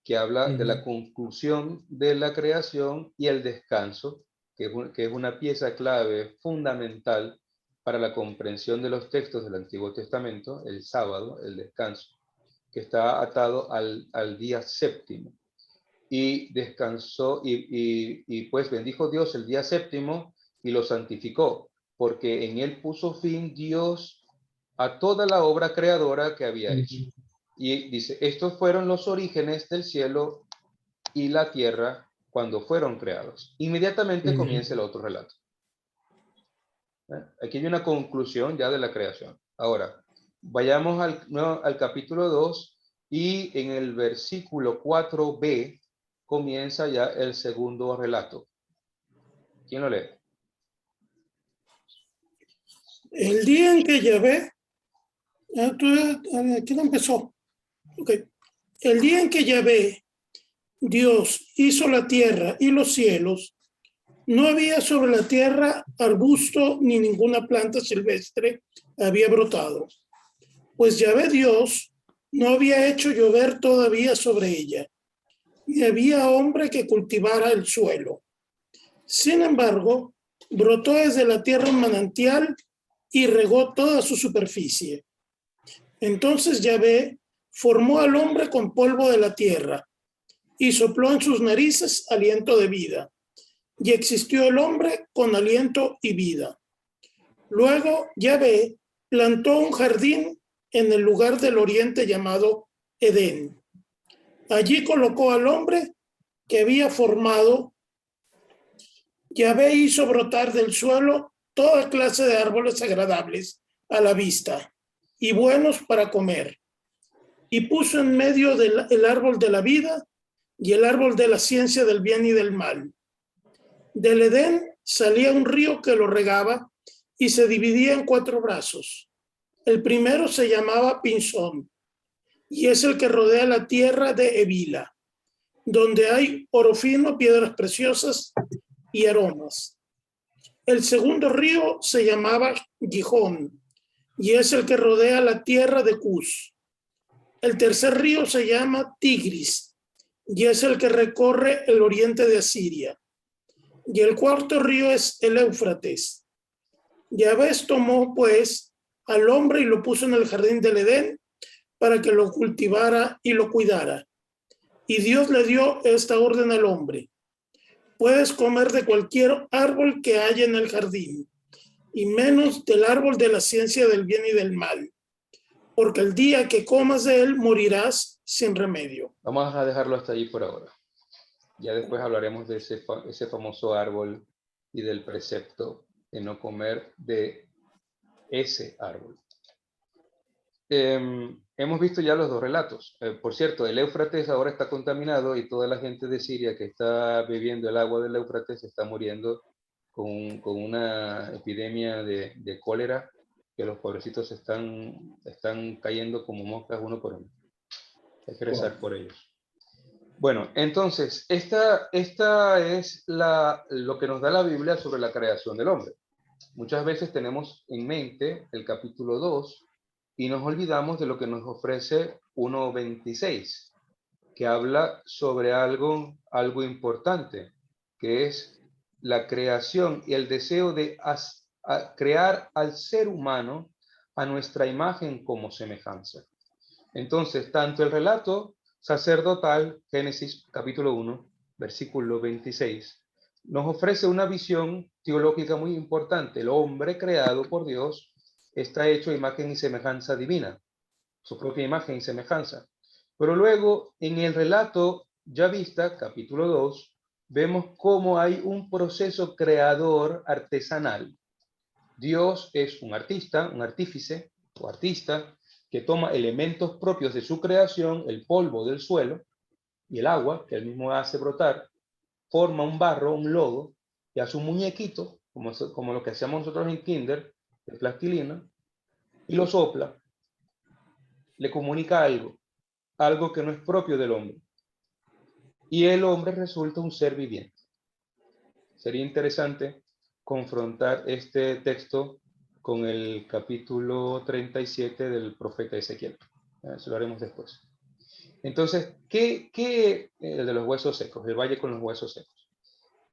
que habla de la conclusión de la creación y el descanso, que es una pieza clave fundamental para la comprensión de los textos del Antiguo Testamento, el sábado, el descanso, que está atado al día séptimo. Y descansó, y pues bendijo Dios el día séptimo y lo santificó, porque en él puso fin Dios a toda la obra creadora que había hecho. Y dice, estos fueron los orígenes del cielo y la tierra cuando fueron creados. Inmediatamente comienza el otro relato. Aquí hay una conclusión ya de la creación. Ahora, vayamos al capítulo 2 y en el versículo 4b comienza ya el segundo relato. ¿Quién lo lee?
El día en que Yahvé, aquí no empezó. Okay. El día en que Yahvé, Dios, hizo la tierra y los cielos, no había sobre la tierra arbusto ni ninguna planta silvestre había brotado, pues Yahvé Dios no había hecho llover todavía sobre ella, ni había hombre que cultivara el suelo. Sin embargo, brotó desde la tierra un manantial y regó toda su superficie. Entonces Yahvé formó al hombre con polvo de la tierra y sopló en sus narices aliento de vida. Y existió el hombre con aliento y vida. Luego Yahvé plantó un jardín en el lugar del oriente llamado Edén. Allí colocó al hombre que había formado. Yahvé hizo brotar del suelo toda clase de árboles agradables a la vista y buenos para comer. Y puso en medio el árbol de la vida y el árbol de la ciencia del bien y del mal. Del Edén salía un río que lo regaba y se dividía en 4 brazos. El primero se llamaba Pinzón y es el que rodea la tierra de Evila, donde hay oro fino, piedras preciosas y aromas. El segundo río se llamaba Gijón y es el que rodea la tierra de Cus. El tercer río se llama Tigris y es el que recorre el oriente de Asiria. Y el cuarto río es el Éufrates. Yahvé tomó pues al hombre y lo puso en el jardín del Edén para que lo cultivara y lo cuidara. Y Dios le dio esta orden al hombre: puedes comer de cualquier árbol que haya en el jardín, y menos del árbol de la ciencia del bien y del mal, porque el día que comas de él morirás sin remedio.
Vamos a dejarlo hasta ahí por ahora. Ya después hablaremos de ese famoso árbol y del precepto de no comer de ese árbol. Hemos visto ya los 2 relatos. Por cierto, el Éufrates ahora está contaminado y toda la gente de Siria que está bebiendo el agua del Éufrates está muriendo con una epidemia de cólera, que los pobrecitos están cayendo como moscas uno por uno. Hay que rezar por ellos. Bueno, entonces, esta es lo que nos da la Biblia sobre la creación del hombre. Muchas veces tenemos en mente el capítulo 2 y nos olvidamos de lo que nos ofrece 1.26, que habla sobre algo importante, que es la creación y el deseo de crear al ser humano a nuestra imagen como semejanza. Entonces, tanto el relato sacerdotal, Génesis capítulo 1, versículo 26, nos ofrece una visión teológica muy importante. El hombre creado por Dios está hecho a imagen y semejanza divina, su propia imagen y semejanza. Pero luego, en el relato ya vista, capítulo 2, vemos cómo hay un proceso creador artesanal. Dios es un artista, un artífice o artista, que toma elementos propios de su creación, el polvo del suelo y el agua, que él mismo hace brotar, forma un barro, un lodo, y hace un muñequito, como lo que hacíamos nosotros en kinder, de plastilina, y lo sopla, le comunica algo que no es propio del hombre. Y el hombre resulta un ser viviente. Sería interesante confrontar este texto con el capítulo 37 del profeta Ezequiel. Eso lo haremos después. Entonces, ¿qué el de los huesos secos, el valle con los huesos secos?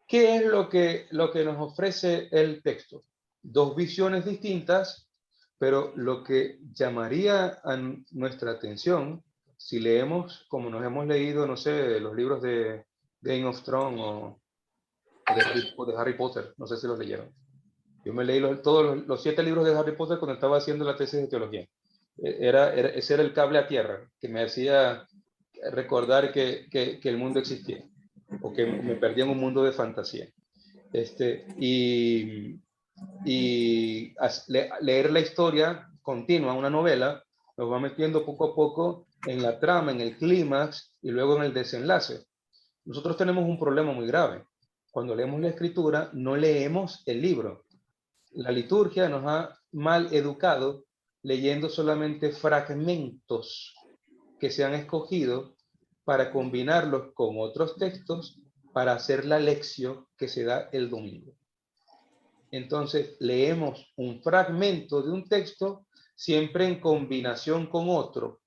¿Qué es lo que nos ofrece el texto? 2 visiones distintas, pero lo que llamaría a nuestra atención, si leemos, como nos hemos leído, no sé, los libros de Game of Thrones o de Harry Potter, no sé si los leyeron. Yo me leí todos los 7 libros de Harry Potter cuando estaba haciendo la tesis de teología. Ese era el cable a tierra que me hacía recordar que el mundo existía, o que me perdía en un mundo de fantasía. Leer la historia continua, una novela, nos va metiendo poco a poco en la trama, en el clímax y luego en el desenlace. Nosotros tenemos un problema muy grave. Cuando leemos la escritura, no leemos el libro. La liturgia nos ha mal educado leyendo solamente fragmentos que se han escogido para combinarlos con otros textos para hacer la lección que se da el domingo. Entonces, leemos un fragmento de un texto siempre en combinación con otro,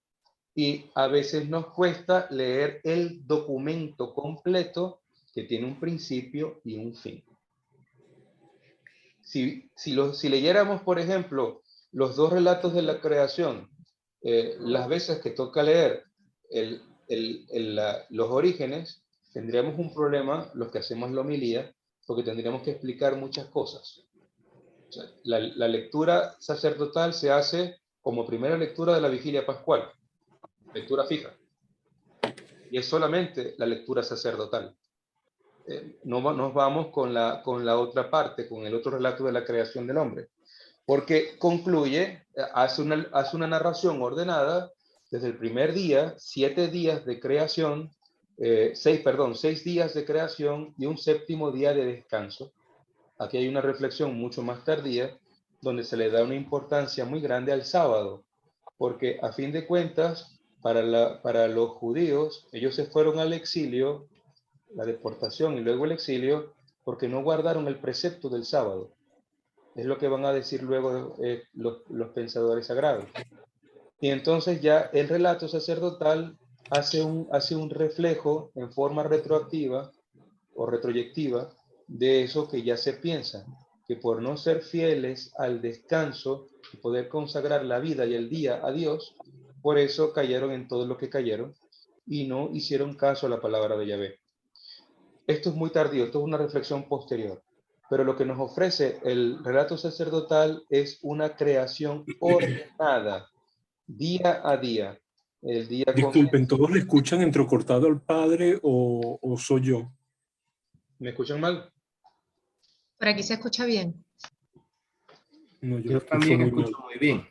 y a veces nos cuesta leer el documento completo que tiene un principio y un fin. si leyéramos, por ejemplo, los dos relatos de la creación, las veces que toca leer los orígenes, tendríamos un problema los que hacemos la homilía, porque tendríamos que explicar muchas cosas. O sea, la lectura sacerdotal se hace como primera lectura de la vigilia pascual, lectura fija, y es solamente la lectura sacerdotal. No nos vamos con la otra parte, con el otro relato de la creación del hombre, porque concluye, hace una narración ordenada desde el primer día, 7 días de creación, 6 días de creación y un 7º día de descanso. Aquí hay una reflexión mucho más tardía, donde se le da una importancia muy grande al sábado, porque a fin de cuentas, para los judíos, ellos se fueron al exilio, la deportación y luego el exilio, porque no guardaron el precepto del sábado. Es lo que van a decir luego los pensadores sagrados. Y entonces ya el relato sacerdotal hace un reflejo en forma retroactiva o retroyectiva de eso que ya se piensa, que por no ser fieles al descanso y poder consagrar la vida y el día a Dios, por eso cayeron en todo lo que cayeron y no hicieron caso a la palabra de Yahvé. Esto es muy tardío, esto es una reflexión posterior, pero lo que nos ofrece el relato sacerdotal es una creación ordenada, día a día. El día
Disculpen, ¿todos le escuchan entrecortado al padre o soy yo?
¿Me escuchan mal?
Por aquí se escucha bien.
No,
Yo también escucho muy bien.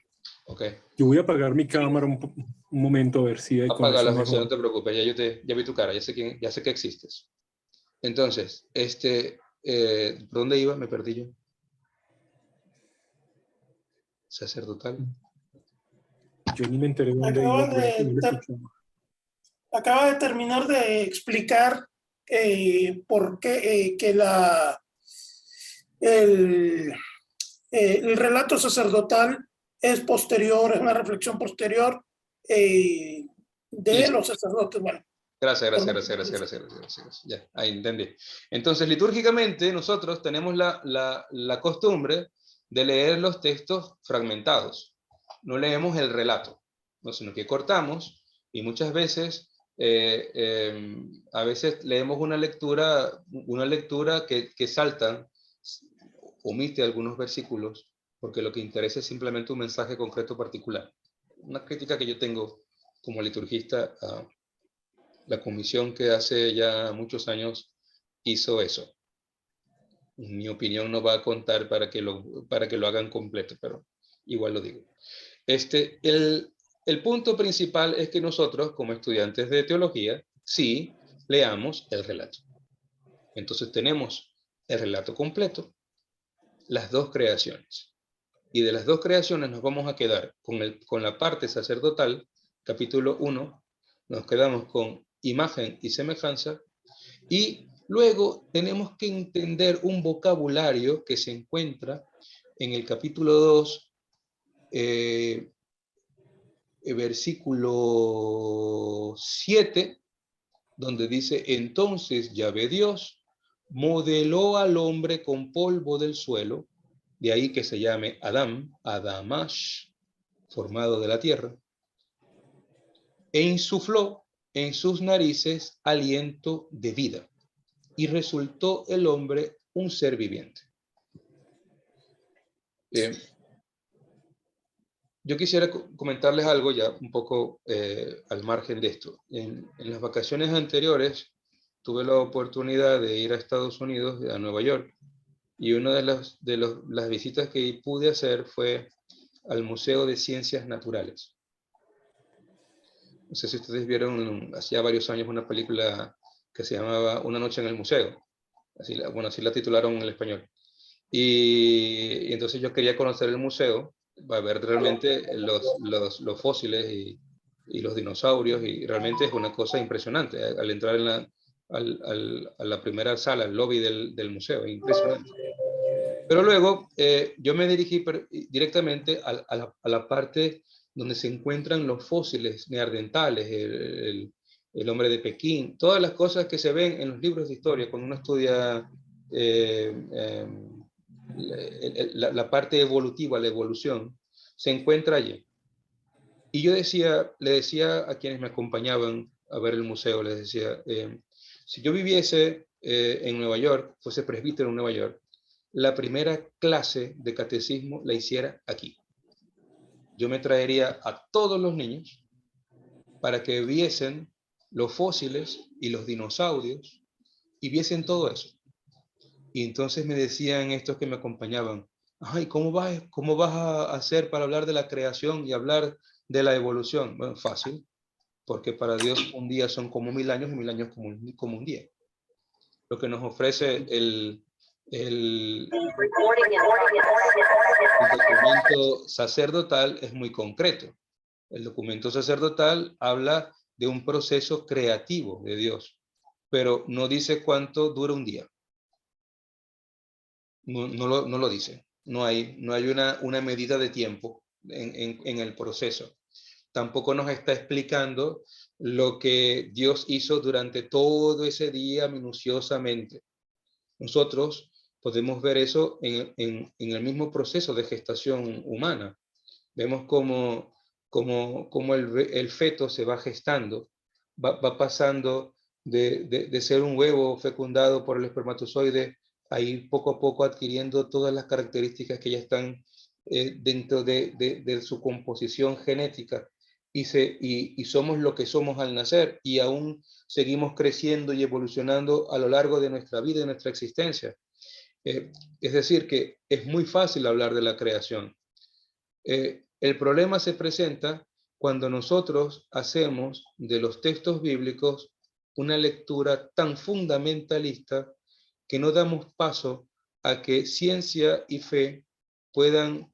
Okay.
Yo voy a apagar mi cámara un momento a ver si hay
Apágala,
conexión
José,
mejor.
no te preocupes, ya vi tu cara, ya sé que existes. Entonces, ¿por dónde iba? Me perdí yo. Sacerdotal.
Yo ni me enteré de dónde iba.
Acaba de terminar de explicar por qué que el relato sacerdotal es posterior, es una reflexión posterior de los sacerdotes. Bueno,
Gracias. Ya, ahí entendí. Entonces, litúrgicamente, nosotros tenemos la costumbre de leer los textos fragmentados. No leemos el relato, no, sino que cortamos y muchas veces, a veces leemos una lectura que saltan, omite algunos versículos, porque lo que interesa es simplemente un mensaje concreto particular. Una crítica que yo tengo como liturgista a la comisión que hace ya muchos años hizo eso. Mi opinión no va a contar para que lo hagan completo, pero igual lo digo. El punto principal es que nosotros, como estudiantes de teología, sí leamos el relato. Entonces tenemos el relato completo, las dos creaciones. Y de las dos creaciones nos vamos a quedar con la parte sacerdotal, capítulo 1, nos quedamos con imagen y semejanza, y luego tenemos que entender un vocabulario que se encuentra en el capítulo 2, versículo 7, donde dice: entonces Yahvé Dios modeló al hombre con polvo del suelo, de ahí que se llame Adam, Adamash, formado de la tierra, e insufló en sus narices aliento de vida, y resultó el hombre un ser viviente. Yo quisiera comentarles algo ya un poco al margen de esto. En las vacaciones anteriores tuve la oportunidad de ir a Estados Unidos, a Nueva York, y una de las visitas que pude hacer fue al Museo de Ciencias Naturales. No sé si ustedes vieron hace ya varios años una película que se llamaba Una noche en el museo. Así la titularon en el español. Y entonces yo quería conocer el museo, para ver realmente los fósiles y los dinosaurios, y realmente es una cosa impresionante. Al entrar a la primera sala, el lobby del museo, es impresionante. Pero luego yo me dirigí directamente a la parte donde se encuentran los fósiles neandertales, el hombre de Pekín, todas las cosas que se ven en los libros de historia cuando uno estudia la parte evolutiva, la evolución, se encuentra allí. Y yo le decía a quienes me acompañaban a ver el museo, les decía, si yo viviese en Nueva York, fuese presbítero en Nueva York, la primera clase de catecismo la hiciera aquí. Yo me traería a todos los niños para que viesen los fósiles y los dinosaurios y viesen todo eso. Y entonces me decían estos que me acompañaban, ay, ¿cómo vas a hacer para hablar de la creación y hablar de la evolución? Bueno, fácil, porque para Dios un día son como 1000 años y 1000 años como un día. Lo que nos ofrece el documento sacerdotal es muy concreto. El documento sacerdotal habla de un proceso creativo de Dios, pero no dice cuánto dura un día. No lo dice. No hay una medida de tiempo en el proceso. Tampoco nos está explicando lo que Dios hizo durante todo ese día minuciosamente. Nosotros podemos ver eso en el mismo proceso de gestación humana. Vemos cómo el feto se va gestando, va pasando de ser un huevo fecundado por el espermatozoide a ir poco a poco adquiriendo todas las características que ya están dentro de su composición genética, y somos lo que somos al nacer, y aún seguimos creciendo y evolucionando a lo largo de nuestra vida y de nuestra existencia. Es decir, que es muy fácil hablar de la creación. El problema se presenta cuando nosotros hacemos de los textos bíblicos una lectura tan fundamentalista que no damos paso a que ciencia y fe puedan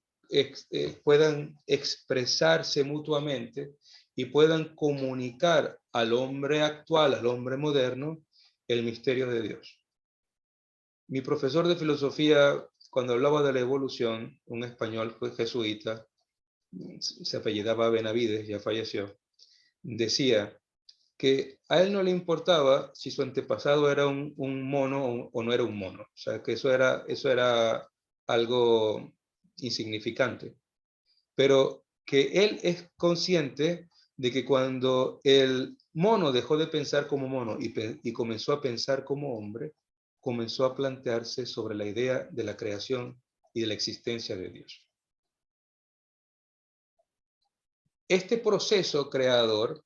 expresarse mutuamente y puedan comunicar al hombre actual, al hombre moderno, el misterio de Dios. Mi profesor de filosofía, cuando hablaba de la evolución, un español jesuita, se apellidaba Benavides, ya falleció, decía que a él no le importaba si su antepasado era un mono o no era un mono. O sea, que eso era algo insignificante. Pero que él es consciente de que cuando el mono dejó de pensar como mono y comenzó a pensar como hombre, comenzó a plantearse sobre la idea de la creación y de la existencia de Dios. Este proceso creador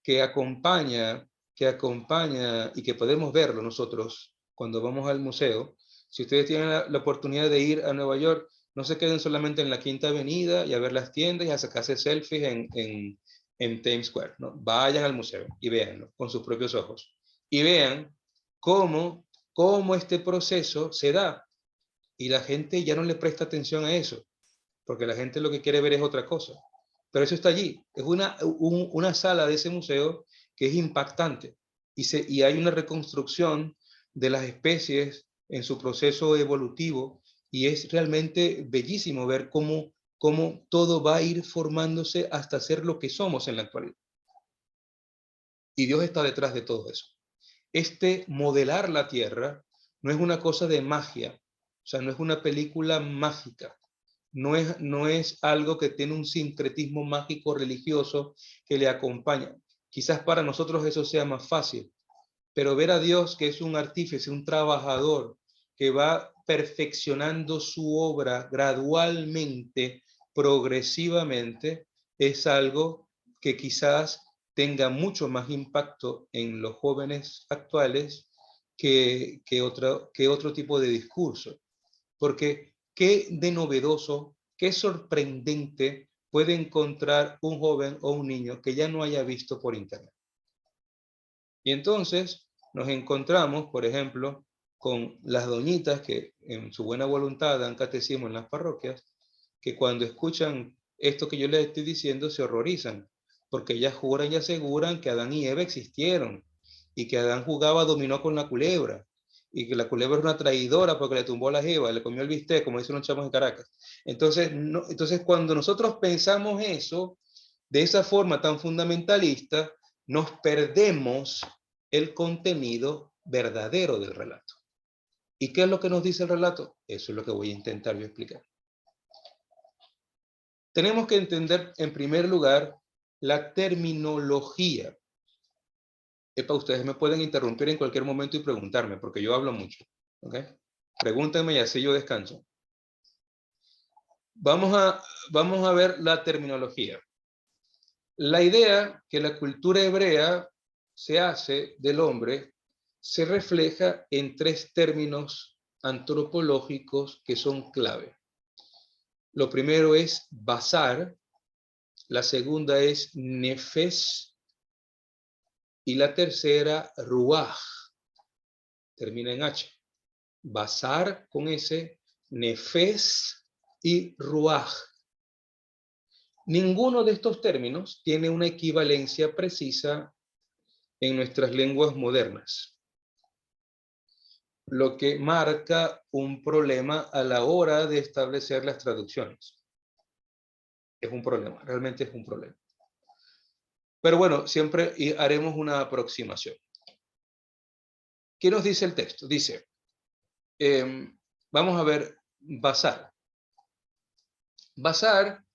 que acompaña y que podemos verlo nosotros cuando vamos al museo, si ustedes tienen la oportunidad de ir a Nueva York, no se queden solamente en la Quinta Avenida y a ver las tiendas y a sacarse selfies en Times Square, ¿no? Vayan al museo y véanlo con sus propios ojos. Y vean cómo este proceso se da. Y la gente ya no le presta atención a eso, porque la gente lo que quiere ver es otra cosa. Pero eso está allí. Es una sala de ese museo que es impactante. Y hay una reconstrucción de las especies en su proceso evolutivo, y es realmente bellísimo ver cómo todo va a ir formándose hasta ser lo que somos en la actualidad. Y Dios está detrás de todo eso. Modelar la tierra no es una cosa de magia, o sea, no es una película mágica. No es algo que tiene un sincretismo mágico religioso que le acompaña. Quizás para nosotros eso sea más fácil, pero ver a Dios, que es un artífice, un trabajador, que va perfeccionando su obra gradualmente, progresivamente, es algo que quizás tenga mucho más impacto en los jóvenes actuales que otro tipo de discurso. Porque qué de novedoso, qué sorprendente puede encontrar un joven o un niño que ya no haya visto por internet. Y entonces nos encontramos, por ejemplo, con las doñitas que en su buena voluntad dan catecismo en las parroquias, que cuando escuchan esto que yo les estoy diciendo se horrorizan, porque ellas juran y aseguran que Adán y Eva existieron, y que Adán jugaba dominó con la culebra, y que la culebra es una traidora porque le tumbó a la jeva, le comió el bistec, como dicen los chamos en Caracas. Entonces cuando nosotros pensamos eso, de esa forma tan fundamentalista, nos perdemos el contenido verdadero del relato. ¿Y qué es lo que nos dice el relato? Eso es lo que voy a intentar yo explicar. Tenemos que entender, en primer lugar, la terminología. Epa, ustedes me pueden interrumpir en cualquier momento y preguntarme, porque yo hablo mucho. ¿Ok? Pregúntenme y así yo descanso. Vamos a ver la terminología. La idea que la cultura hebrea se hace del hombre se refleja en 3 términos antropológicos que son clave. Lo primero es basar, la segunda es nefes y la tercera ruaj, termina en H. Basar con S, nefes y ruaj. Ninguno de estos términos tiene una equivalencia precisa en nuestras lenguas modernas, lo que marca un problema a la hora de establecer las traducciones. Es un problema, realmente es un problema. Pero bueno, siempre haremos una aproximación. ¿Qué nos dice el texto? Dice, vamos a ver, basar. Basar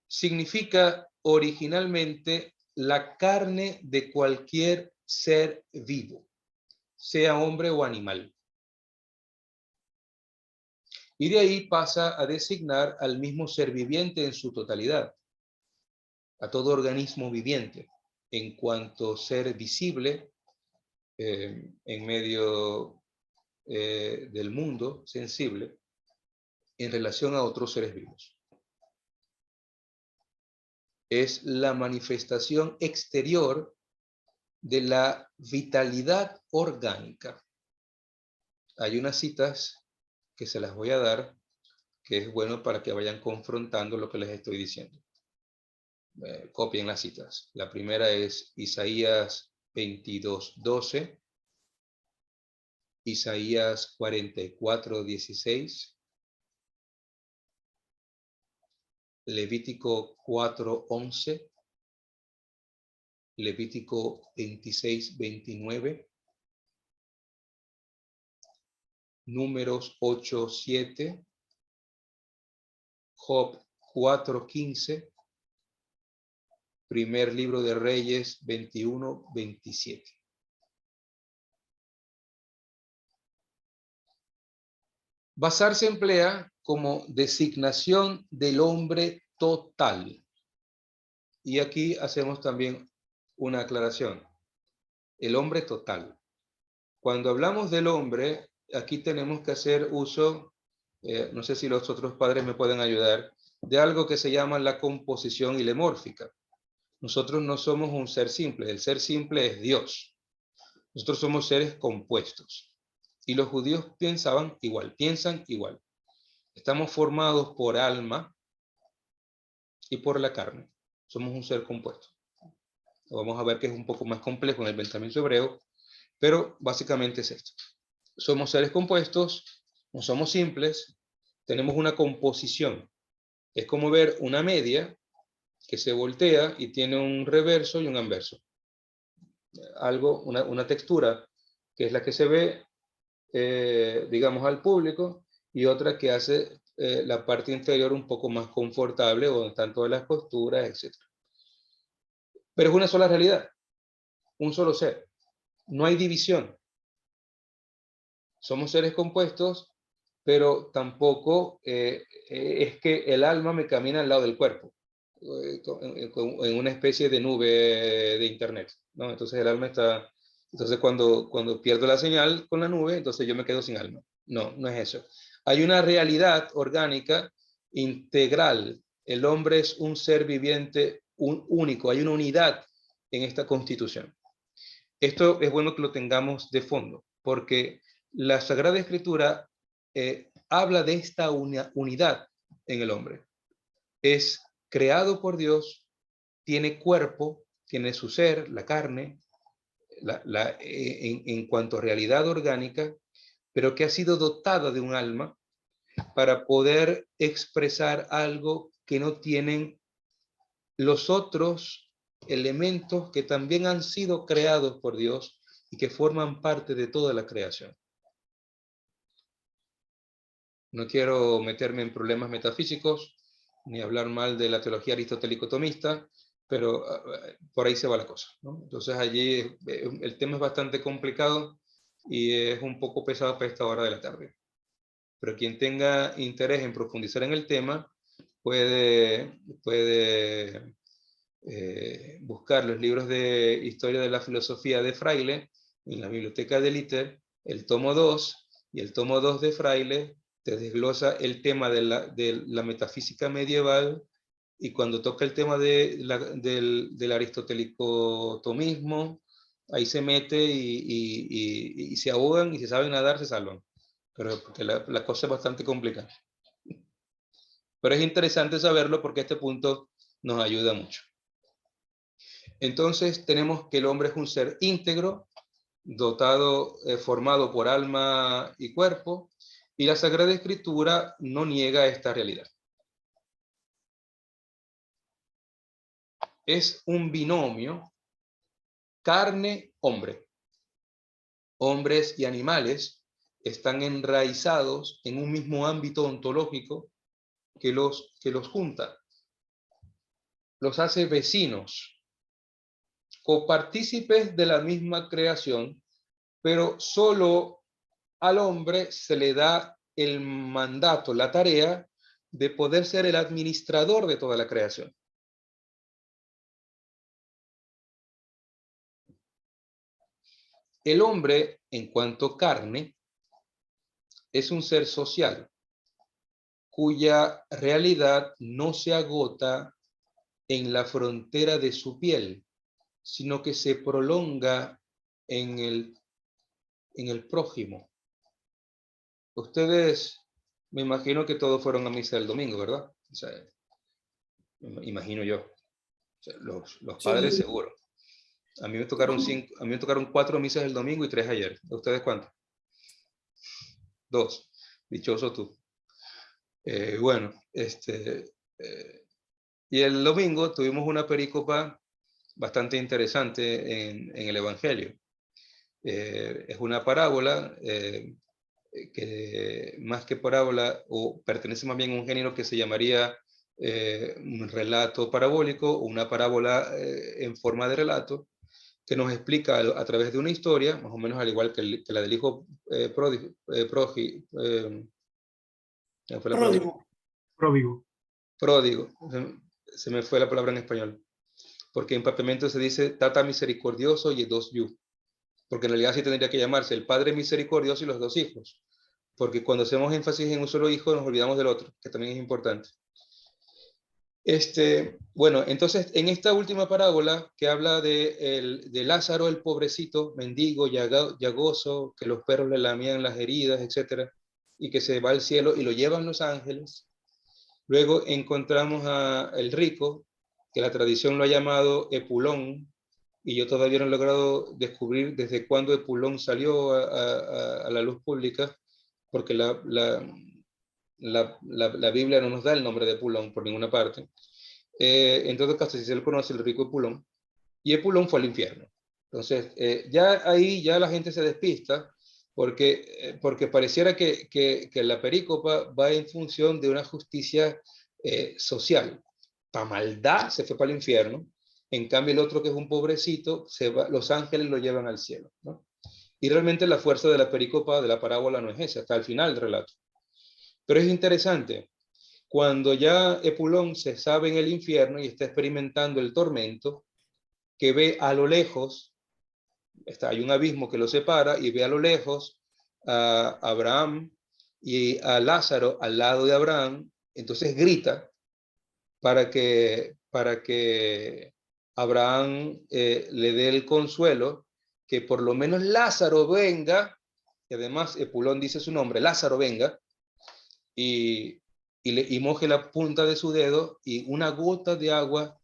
significa originalmente la carne de cualquier ser vivo, sea hombre o animal. Y de ahí pasa a designar al mismo ser viviente en su totalidad, a todo organismo viviente, en cuanto ser visible en medio del mundo sensible en relación a otros seres vivos. Es la manifestación exterior de la vitalidad orgánica. Hay unas citas que se las voy a dar, que es bueno para que vayan confrontando lo que les estoy diciendo. Copien las citas. La primera es Isaías 22:12, Isaías 44:16, Levítico 4:11, Levítico 26:29, Números 8:7, Job 4:15, Primer Libro de Reyes 21:27. Basar se emplea como designación del hombre total. Y aquí hacemos también una aclaración. El hombre total. Cuando hablamos del hombre, aquí tenemos que hacer uso, no sé si los otros padres me pueden ayudar, de algo que se llama la composición ilemórfica. Nosotros no somos un ser simple. El ser simple es Dios. Nosotros somos seres compuestos. Y los judíos piensan igual. Estamos formados por alma y por la carne. Somos un ser compuesto. Vamos a ver que es un poco más complejo en el pensamiento hebreo, pero básicamente es esto. Somos seres compuestos, no somos simples, tenemos una composición. Es como ver una media que se voltea y tiene un reverso y un anverso. Una textura que es la que se ve, digamos, al público, y otra que hace la parte inferior un poco más confortable, o tanto de las costuras, etc. Pero es una sola realidad, un solo ser. No hay división. Somos seres compuestos, pero tampoco es que el alma me camina al lado del cuerpo, en una especie de nube de internet, ¿no? Entonces el alma está... Entonces cuando pierdo la señal con la nube, entonces yo me quedo sin alma. No, no es eso. Hay una realidad orgánica integral. El hombre es un ser viviente único. Hay una unidad en esta constitución. Esto es bueno que lo tengamos de fondo, porque la Sagrada Escritura habla de esta unidad en el hombre. Es creado por Dios, tiene cuerpo, tiene su ser, la carne, en cuanto a realidad orgánica, pero que ha sido dotada de un alma para poder expresar algo que no tienen los otros elementos que también han sido creados por Dios y que forman parte de toda la creación. No quiero meterme en problemas metafísicos, ni hablar mal de la teología aristotélico-tomista, pero por ahí se va la cosa, ¿no? Entonces allí el tema es bastante complicado y es un poco pesado para esta hora de la tarde. Pero quien tenga interés en profundizar en el tema puede buscar los libros de Historia de la Filosofía de Fraile en la biblioteca del ITER, el tomo 2 y el tomo 2 de Fraile te desglosa el tema de la metafísica medieval, y cuando toca el tema del aristotélico-tomismo, ahí se mete y se ahogan, y si saben nadar se salvan. Pero porque la cosa es bastante complicada. Pero es interesante saberlo porque este punto nos ayuda mucho. Entonces tenemos que el hombre es un ser íntegro, dotado, formado por alma y cuerpo, y la Sagrada Escritura no niega esta realidad. Es un binomio carne-hombre. Hombres y animales están enraizados en un mismo ámbito ontológico que los junta, los hace vecinos, copartícipes de la misma creación, pero solo al hombre se le da el mandato, la tarea de poder ser el administrador de toda la creación. El hombre, en cuanto carne, es un ser social, cuya realidad no se agota en la frontera de su piel, sino que se prolonga en el prójimo. Ustedes, me imagino que todos fueron a misa el domingo, ¿verdad? O sea, imagino yo. O sea, los padres
Sí.
seguro. A mí me tocaron 4 misas el domingo y 3 ayer. ¿A ustedes cuántos? 2. Dichoso tú. Bueno, y el domingo tuvimos una perícopa bastante interesante en el Evangelio. Es una parábola que más que parábola, o pertenece más bien a un género que se llamaría un relato parabólico, o una parábola en forma de relato, que nos explica a través de una historia, más o menos al igual que la del hijo pródigo. Pródigo. Se me fue la palabra en español. Porque en Papiamento se dice Tata misericordioso y dos yu. Porque en realidad sí tendría que llamarse el Padre misericordioso y los 2 hijos. Porque cuando hacemos énfasis en un solo hijo nos olvidamos del otro, que también es importante. Bueno, entonces en esta última parábola que habla de Lázaro, el pobrecito, mendigo, llagoso, que los perros le lamían las heridas, etc., y que se va al cielo y lo llevan los ángeles. Luego encontramos al rico, que la tradición lo ha llamado Epulón, y yo todavía no he logrado descubrir desde cuándo Epulón salió a la luz pública, porque la Biblia no nos da el nombre de Epulón por ninguna parte. En todo caso, si se le conoce el rico Epulón, y Epulón fue al infierno. Entonces, ya ahí ya la gente se despista, porque pareciera que la perícopa va en función de una justicia social. Pa' maldad se fue para el infierno, en cambio el otro, que es un pobrecito, los ángeles lo llevan al cielo, ¿no? Y realmente la fuerza de la perícopa, de la parábola, no es esa, hasta el final del relato. Pero es interesante, cuando ya Epulón se sabe en el infierno y está experimentando el tormento, que ve a lo lejos, hay un abismo que lo separa, y ve a lo lejos a Abraham y a Lázaro al lado de Abraham, entonces grita para que Abraham le dé el consuelo, que por lo menos Lázaro venga, y además Epulón dice su nombre, Lázaro venga, y moje la punta de su dedo y una gota de agua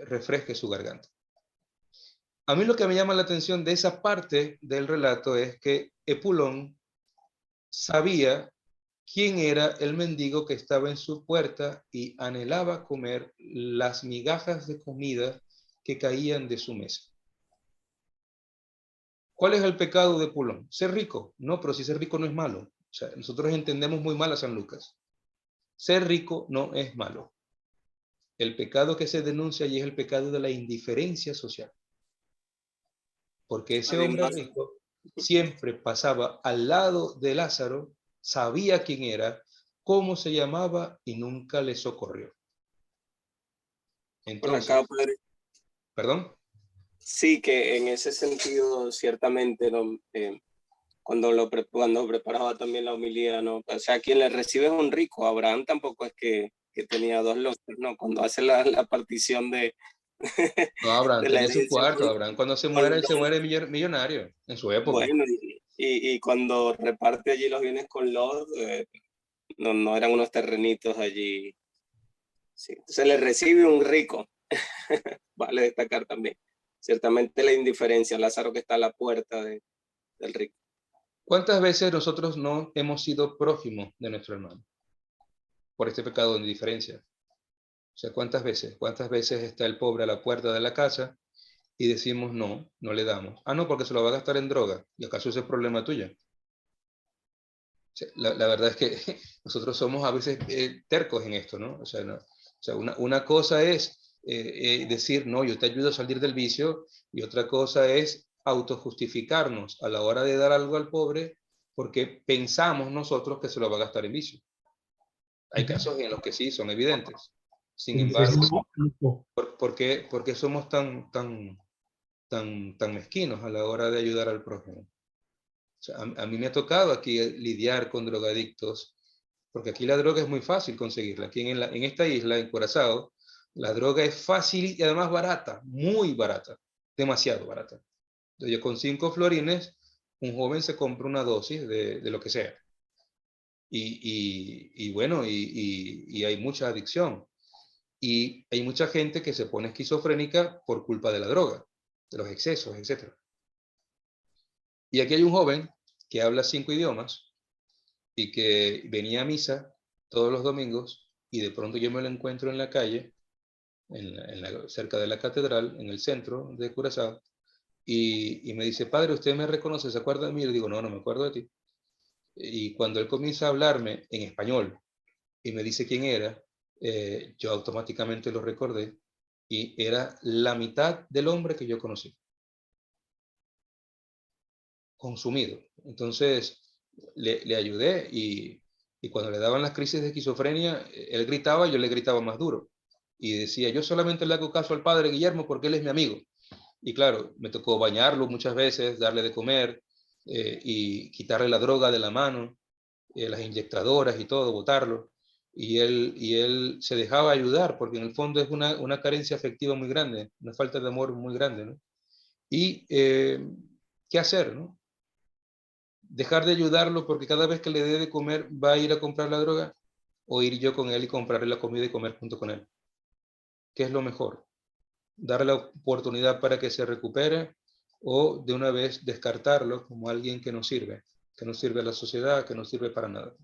refresque su garganta. A mí lo que me llama la atención de esa parte del relato es que Epulón sabía quién era el mendigo que estaba en su puerta y anhelaba comer las migajas de comida que caían de su mesa. ¿Cuál es el pecado de Epulón? Ser rico. No, pero si ser rico no es malo. O sea, nosotros entendemos muy mal a San Lucas. Ser rico no es malo. El pecado que se denuncia allí es el pecado de la indiferencia social. Porque ese hombre
Además,
rico siempre pasaba al lado de Lázaro, sabía quién era, cómo se llamaba y nunca le socorrió.
por
Entonces,
acá, padre.
¿perdón?
Sí, que en ese sentido, ciertamente, ¿no? Cuando preparaba también la homilía, ¿no? O sea, quien le recibe es un rico. Abraham tampoco es que tenía dos lotes, ¿no? Cuando hace la partición de,
No, Abraham
de la
tenía su
herencia.
cuarto. Abraham cuando se muere millonario en su época.
Bueno, y cuando reparte allí los bienes con Lot, no eran unos terrenitos allí. Sí. Se le recibe un rico. Vale destacar también. Ciertamente la indiferencia, Lázaro que está a la puerta del rico.
¿Cuántas veces nosotros no hemos sido prójimos de nuestro hermano por este pecado de indiferencia? O sea, ¿cuántas veces? ¿Cuántas veces está el pobre a la puerta de la casa y decimos no, no le damos? Ah, no, porque se lo va a gastar en droga. ¿Y acaso ese es problema tuyo? O sea, la verdad es que nosotros somos a veces tercos en esto, ¿no? O sea, una cosa es decir, no, yo te ayudo a salir del vicio, y otra cosa es autojustificarnos a la hora de dar algo al pobre porque pensamos nosotros que se lo va a gastar en vicio. Hay casos en los que sí, son evidentes. Sin embargo, ¿por qué somos tan mezquinos a la hora de ayudar al prójimo? O sea, a mí me ha tocado aquí lidiar con drogadictos, porque aquí la droga es muy fácil conseguirla. Aquí en esta isla, en Curazao, la droga es fácil y además barata, muy barata, demasiado barata. Entonces, yo con 5 florines, un joven se compra una dosis de lo que sea. Y bueno, y hay mucha adicción. Y hay mucha gente que se pone esquizofrénica por culpa de la droga, de los excesos, etc. Y aquí hay un joven que habla 5 idiomas y que venía a misa todos los domingos, y de pronto yo me lo encuentro en la calle, cerca de la catedral, en el centro de Curazao, y me dice, padre, ¿usted me reconoce? ¿Se acuerda de mí? Y le digo, no, no me acuerdo de ti. Y cuando él comienza a hablarme en español y me dice quién era, yo automáticamente lo recordé, y era la mitad del hombre que yo conocí. Consumido. Entonces le ayudé, y cuando le daban las crisis de esquizofrenia, él gritaba, yo le gritaba más duro. Y decía, yo solamente le hago caso al padre Guillermo porque él es mi amigo. Y claro, me tocó bañarlo muchas veces, darle de comer, y quitarle la droga de la mano, las inyectadoras y todo, botarlo. Y él se dejaba ayudar, porque en el fondo es una carencia afectiva muy grande, una falta de amor muy grande, ¿no? Y ¿qué hacer, no? Dejar de ayudarlo porque cada vez que le dé de comer va a ir a comprar la droga, o ir yo con él y comprarle la comida y comer junto con él. ¿Qué es lo mejor? ¿Darle la oportunidad para que se recupere, o de una vez descartarlo como alguien que no sirve a la sociedad, que no sirve para nada?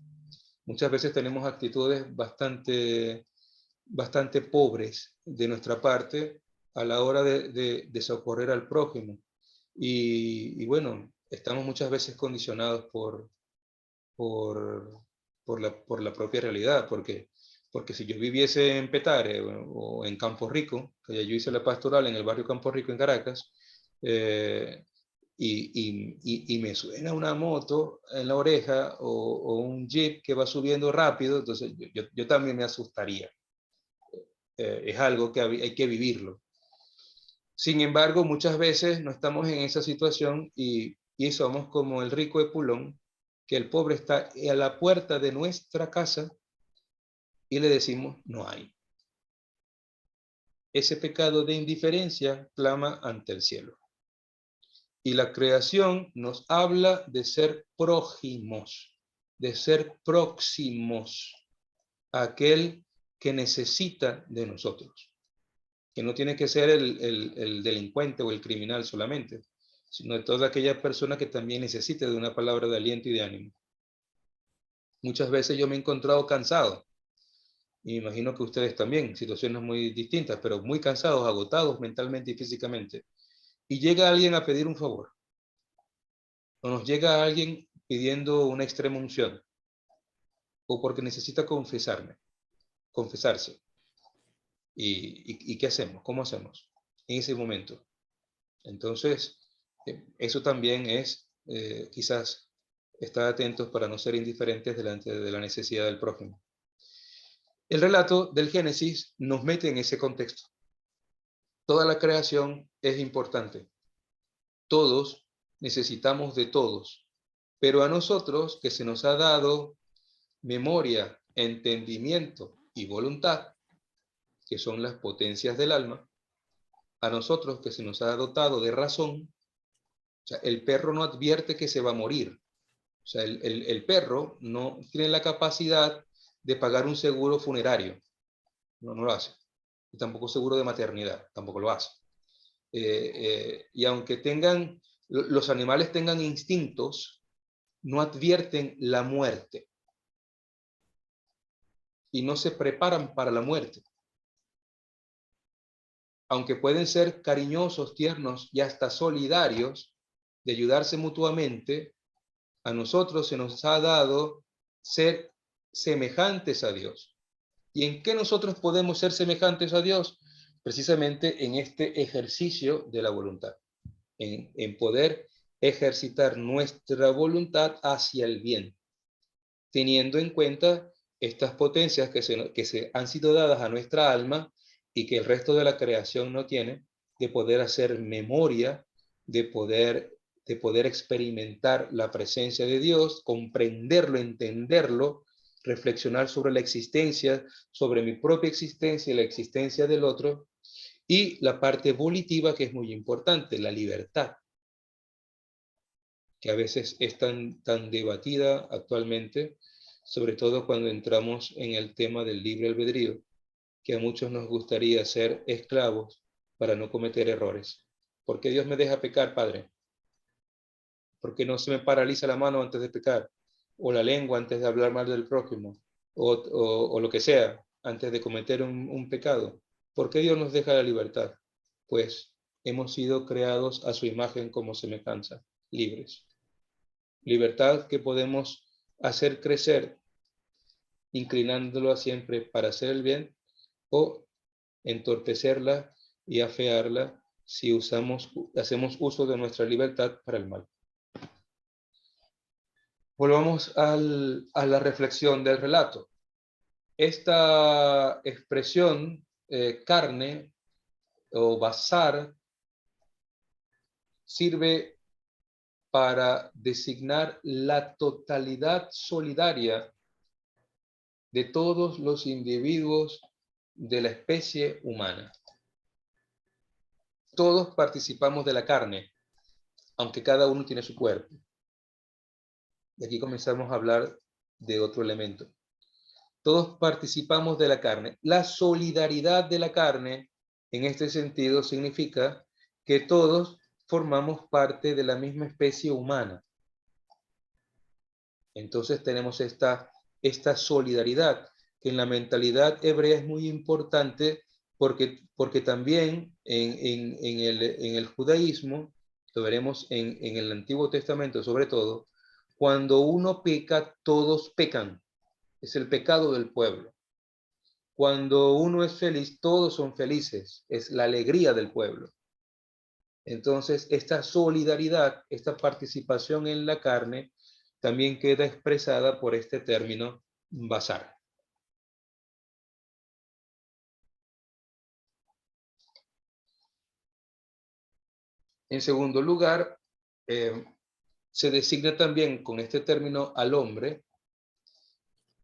Muchas veces tenemos actitudes bastante pobres de nuestra parte a la hora de socorrer al prójimo. Y bueno, estamos muchas veces condicionados por, por la propia realidad, porque si yo viviese en Petare o en Campo Rico, que ya yo hice la pastoral en el barrio Campo Rico en Caracas, y me suena una moto en la oreja, o un jeep que va subiendo rápido, entonces yo también me asustaría. Es algo que hay que vivirlo. Sin embargo, muchas veces no estamos en esa situación, y somos como el rico Epulón, que el pobre está a la puerta de nuestra casa y le decimos no hay. Ese pecado de indiferencia clama ante el cielo. Y la creación nos habla de ser prójimos, de ser próximos a aquel que necesita de nosotros, que no tiene que ser el delincuente o el criminal solamente, sino de toda aquella persona que también necesite de una palabra de aliento y de ánimo. Muchas veces yo me he encontrado cansado, y me imagino que ustedes también, situaciones muy distintas, pero muy cansados, agotados mentalmente y físicamente. Y llega alguien a pedir un favor, o nos llega alguien pidiendo una extrema unción o porque necesita confesarse. ¿Y qué hacemos? ¿Cómo hacemos en ese momento? Entonces, eso también es, quizás, estar atentos para no ser indiferentes delante de la necesidad del prójimo. El relato del Génesis nos mete en ese contexto. Toda la creación es importante. Todos necesitamos de todos, pero a nosotros que se nos ha dado memoria, entendimiento y voluntad, que son las potencias del alma, a nosotros que se nos ha dotado de razón, o sea, el perro no advierte que se va a morir. O sea, el perro no tiene la capacidad de pagar un seguro funerario. No lo hace. Y tampoco seguro de maternidad, tampoco lo hace. Y aunque los animales tengan instintos, no advierten la muerte. Y no se preparan para la muerte. Aunque pueden ser cariñosos, tiernos y hasta solidarios, de ayudarse mutuamente, a nosotros se nos ha dado ser semejantes a Dios. ¿Y en qué nosotros podemos ser semejantes a Dios? Precisamente en este ejercicio de la voluntad, en poder ejercitar nuestra voluntad hacia el bien, teniendo en cuenta estas potencias que se han sido dadas a nuestra alma y que el resto de la creación no tiene, de poder hacer memoria, de poder experimentar la presencia de Dios, comprenderlo, entenderlo, reflexionar sobre la existencia, sobre mi propia existencia y la existencia del otro, y la parte volitiva, que es muy importante, la libertad, que a veces es tan debatida actualmente, sobre todo cuando entramos en el tema del libre albedrío, que a muchos nos gustaría ser esclavos para no cometer errores. ¿Por qué Dios me deja pecar, Padre? ¿Por qué no se me paraliza la mano antes de pecar? O la lengua antes de hablar mal del prójimo, o lo que sea, antes de cometer un pecado. ¿Por qué Dios nos deja la libertad? Pues hemos sido creados a su imagen como semejanza, libres. Libertad que podemos hacer crecer, inclinándola siempre para hacer el bien, o entorpecerla y afearla si hacemos uso de nuestra libertad para el mal. Volvamos a la reflexión del relato. Esta expresión carne o basar sirve para designar la totalidad solidaria de todos los individuos de la especie humana. Todos participamos de la carne, aunque cada uno tiene su cuerpo. Y aquí comenzamos a hablar de otro elemento. Todos participamos de la carne. La solidaridad de la carne, en este sentido, significa que todos formamos parte de la misma especie humana. Entonces tenemos esta solidaridad, que en la mentalidad hebrea es muy importante porque también en el judaísmo, lo veremos en el Antiguo Testamento sobre todo, cuando uno peca, todos pecan. Es el pecado del pueblo. Cuando uno es feliz, todos son felices. Es la alegría del pueblo. Entonces, esta solidaridad, esta participación en la carne, también queda expresada por este término basar. En segundo lugar, se designa también con este término al hombre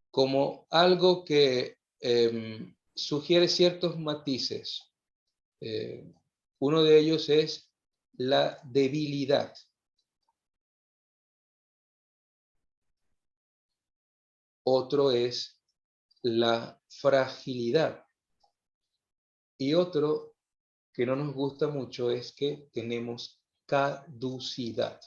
como algo que sugiere ciertos matices. Uno de ellos es la debilidad. Otro es la fragilidad. Y otro que no nos gusta mucho es que tenemos caducidad.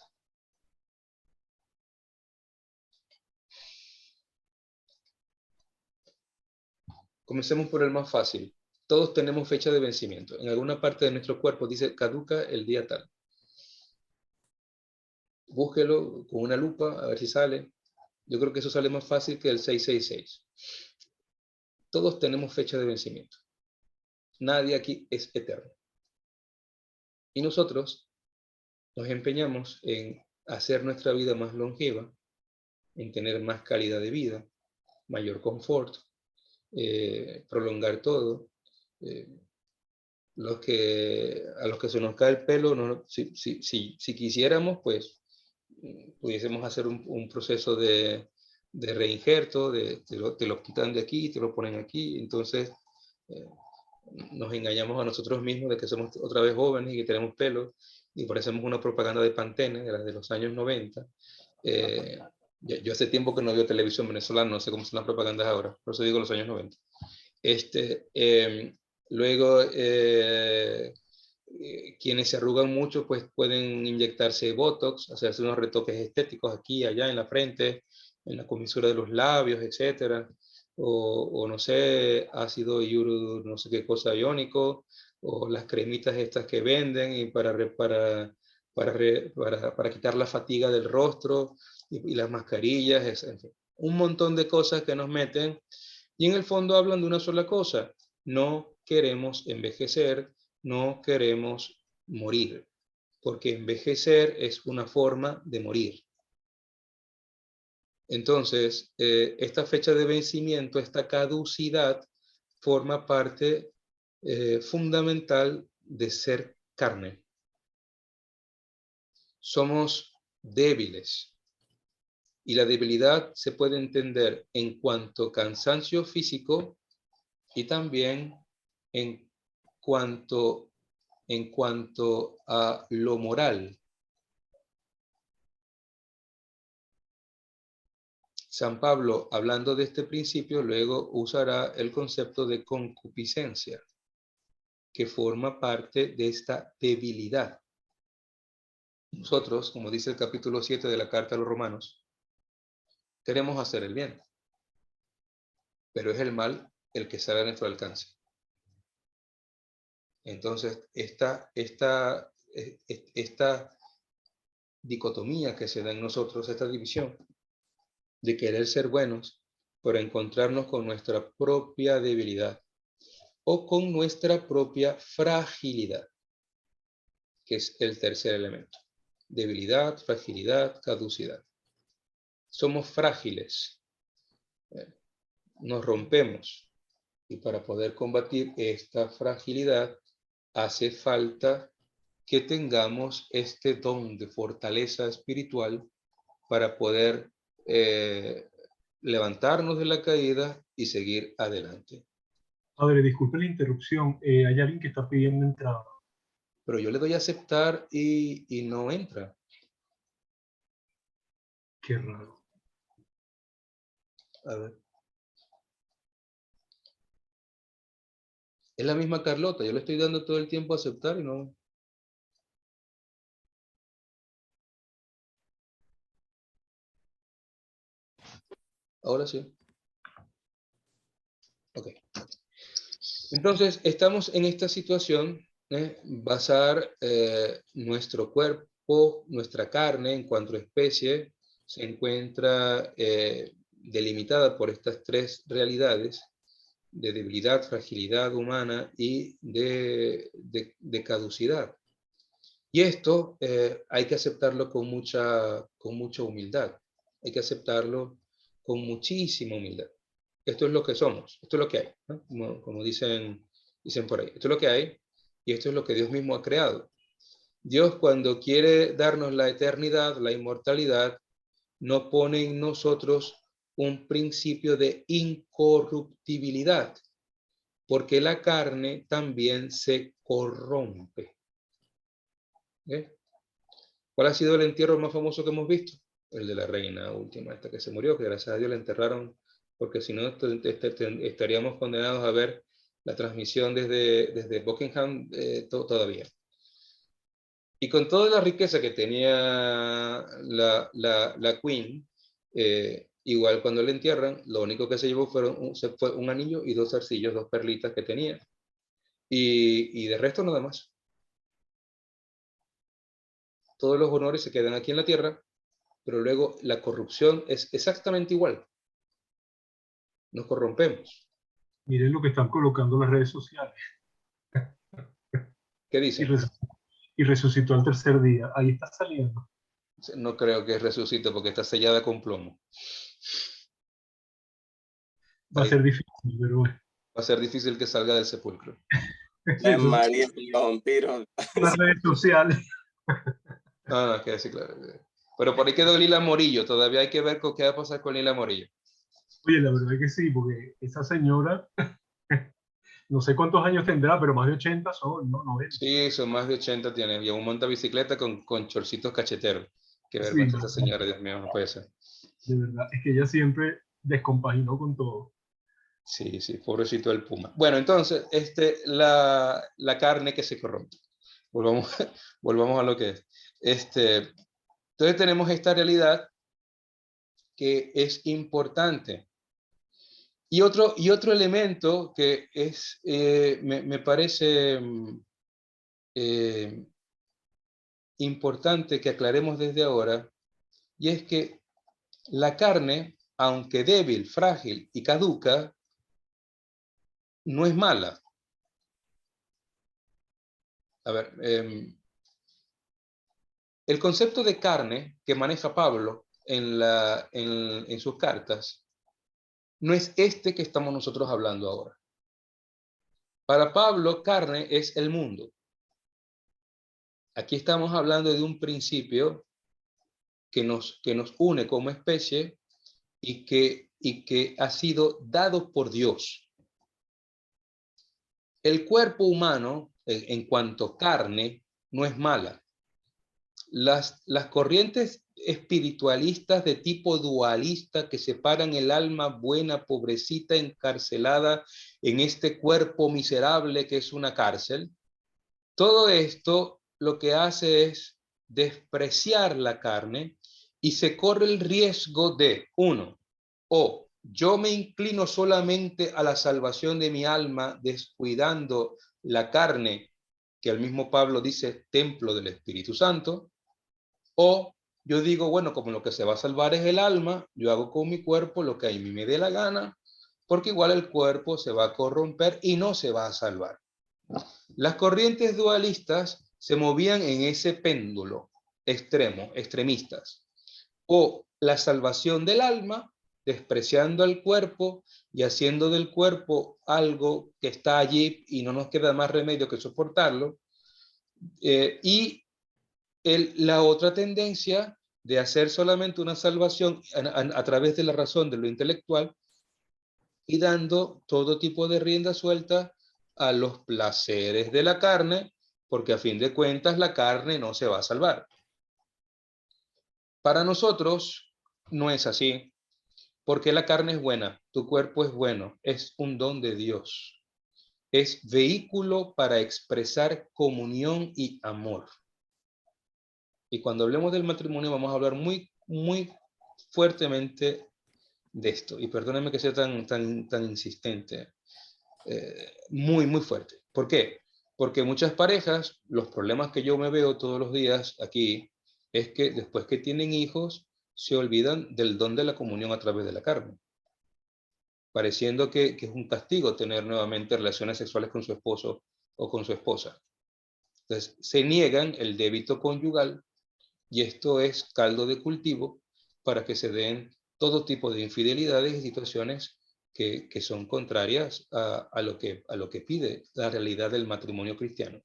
Comencemos por el más fácil. Todos tenemos fecha de vencimiento. En alguna parte de nuestro cuerpo dice caduca el día tal. Búsquelo con una lupa a ver si sale. Yo creo que eso sale más fácil que el 666. Todos tenemos fecha de vencimiento. Nadie aquí es eterno. Y nosotros nos empeñamos en hacer nuestra vida más longeva, en tener más calidad de vida, mayor confort, prolongar todo. A los que se nos cae el pelo, si quisiéramos, pues pudiésemos hacer un proceso de reinjerto, te lo quitan de aquí, te lo ponen aquí, entonces nos engañamos a nosotros mismos de que somos otra vez jóvenes y que tenemos pelo, y parecemos una propaganda de Pantene, de los años 90. Yo hace tiempo que no veo televisión venezolana, no sé cómo son las propagandas ahora, por eso digo los años 90. Luego, quienes se arrugan mucho, pues pueden inyectarse Botox, hacerse unos retoques estéticos aquí, allá, en la frente, en la comisura de los labios, etc. O no sé, ácido no sé qué cosa iónico, o las cremitas estas que venden y para quitar la fatiga del rostro, y las mascarillas, en fin, un montón de cosas que nos meten, y en el fondo hablan de una sola cosa: no queremos envejecer, no queremos morir, porque envejecer es una forma de morir. Entonces, esta fecha de vencimiento, esta caducidad, forma parte fundamental de ser carne. Somos débiles. Y la debilidad se puede entender en cuanto a cansancio físico y también en cuanto a lo moral. San Pablo, hablando de este principio, luego usará el concepto de concupiscencia, que forma parte de esta debilidad. Nosotros, como dice el capítulo 7 de la Carta a los Romanos, queremos hacer el bien, pero es el mal el que sale a nuestro alcance. Entonces, esta dicotomía que se da en nosotros, esta división de querer ser buenos, pero encontrarnos con nuestra propia debilidad o con nuestra propia fragilidad, que es el tercer elemento. Debilidad, fragilidad, caducidad. Somos frágiles, nos rompemos, y para poder combatir esta fragilidad hace falta que tengamos este don de fortaleza espiritual para poder levantarnos de la caída y seguir adelante.
Padre, disculpe la interrupción, hay alguien que está pidiendo entrada.
Pero yo le doy a aceptar y no entra.
Qué raro.
A ver. Es la misma Carlota, yo le estoy dando todo el tiempo a aceptar y no. Ahora sí. Ok. Entonces, estamos en esta situación, basar nuestro cuerpo, nuestra carne en cuanto a especie, se encuentra delimitada por estas tres realidades de debilidad, fragilidad humana y de caducidad. Y esto hay que aceptarlo con mucha humildad. Hay que aceptarlo con muchísima humildad. Esto es lo que somos, esto es lo que hay, ¿no? Como dicen por ahí. Esto es lo que hay y esto es lo que Dios mismo ha creado. Dios, cuando quiere darnos la eternidad, la inmortalidad, no pone en nosotros un principio de incorruptibilidad, porque la carne también se corrompe. ¿Cuál ha sido el entierro más famoso que hemos visto? El de la reina última, esta que se murió, que gracias a Dios la enterraron, porque si no estaríamos condenados a ver la transmisión desde Buckingham todavía. Y con toda la riqueza que tenía la Queen, igual cuando la entierran, lo único que se llevó fue un anillo y 2 zarcillos, 2 perlitas que tenía. Y de resto nada más. todos los honores se quedan aquí en la tierra, pero luego la corrupción es exactamente igual. Nos corrompemos.
Miren lo que están colocando las redes sociales.
¿Qué
Y,
dicen?
y resucitó al tercer día. Ahí está saliendo.
No creo que resucite porque está sellada con plomo.
Va a ser difícil, pero bueno.
Va a ser difícil que salga del sepulcro.
María, vampiro.
Las redes sociales.
No, que sí, claro. Pero por ahí quedó Lila Morillo. Todavía hay que ver qué va a pasar con Lila Morillo.
Oye, la verdad es que sí, porque esa señora, no sé cuántos años tendrá, pero más de 80 son, ¿no? 90.
Sí, son más de 80 tiene. Y aún monta bicicleta con chorcitos cacheteros. Qué
Sí,
vergüenza
no,
esta señora, Dios mío, no puede ser.
de verdad, es que ella siempre descompaginó con todo.
Sí, sí, pobrecito del puma. Bueno, entonces, la carne que se corrompe. Volvamos, volvamos a lo que es. Entonces tenemos esta realidad que es importante. Y otro elemento que es, me parece importante que aclaremos desde ahora, y es que la carne, aunque débil, frágil y caduca, no es mala. A ver, el concepto de carne que maneja Pablo en sus cartas no es este que estamos nosotros hablando ahora. Para Pablo, carne es el mundo. Aquí estamos hablando de un principio que nos une como especie y que ha sido dado por Dios. El cuerpo humano, en cuanto carne, no es mala. Las corrientes espiritualistas de tipo dualista que separan el alma buena, pobrecita, encarcelada en este cuerpo miserable que es una cárcel, todo esto lo que hace es despreciar la carne y se corre el riesgo de, uno, o yo me inclino solamente a la salvación de mi alma descuidando la carne, que el mismo Pablo dice templo del Espíritu Santo, o yo digo, bueno, como lo que se va a salvar es el alma, yo hago con mi cuerpo lo que a mí me dé la gana, porque igual el cuerpo se va a corromper y no se va a salvar. Las corrientes dualistas se movían en ese péndulo extremo, extremistas, o la salvación del alma, despreciando al cuerpo y haciendo del cuerpo algo que está allí y no nos queda más remedio que soportarlo, y la otra tendencia de hacer solamente una salvación a través de la razón de lo intelectual y dando todo tipo de rienda suelta a los placeres de la carne, porque a fin de cuentas la carne no se va a salvar. Para nosotros no es así, porque la carne es buena, tu cuerpo es bueno, es un don de Dios. Es vehículo para expresar comunión y amor. Y cuando hablemos del matrimonio vamos a hablar muy, muy fuertemente de esto. Y perdónenme que sea tan insistente. Muy, muy fuerte. ¿Por qué? Porque muchas parejas, los problemas que yo me veo todos los días aquí, es que después que tienen hijos, se olvidan del don de la comunión a través de la carne. Pareciendo que es un castigo tener nuevamente relaciones sexuales con su esposo o con su esposa. Entonces, se niegan el débito conyugal y esto es caldo de cultivo para que se den todo tipo de infidelidades y situaciones que son contrarias a lo que pide la realidad del matrimonio cristiano,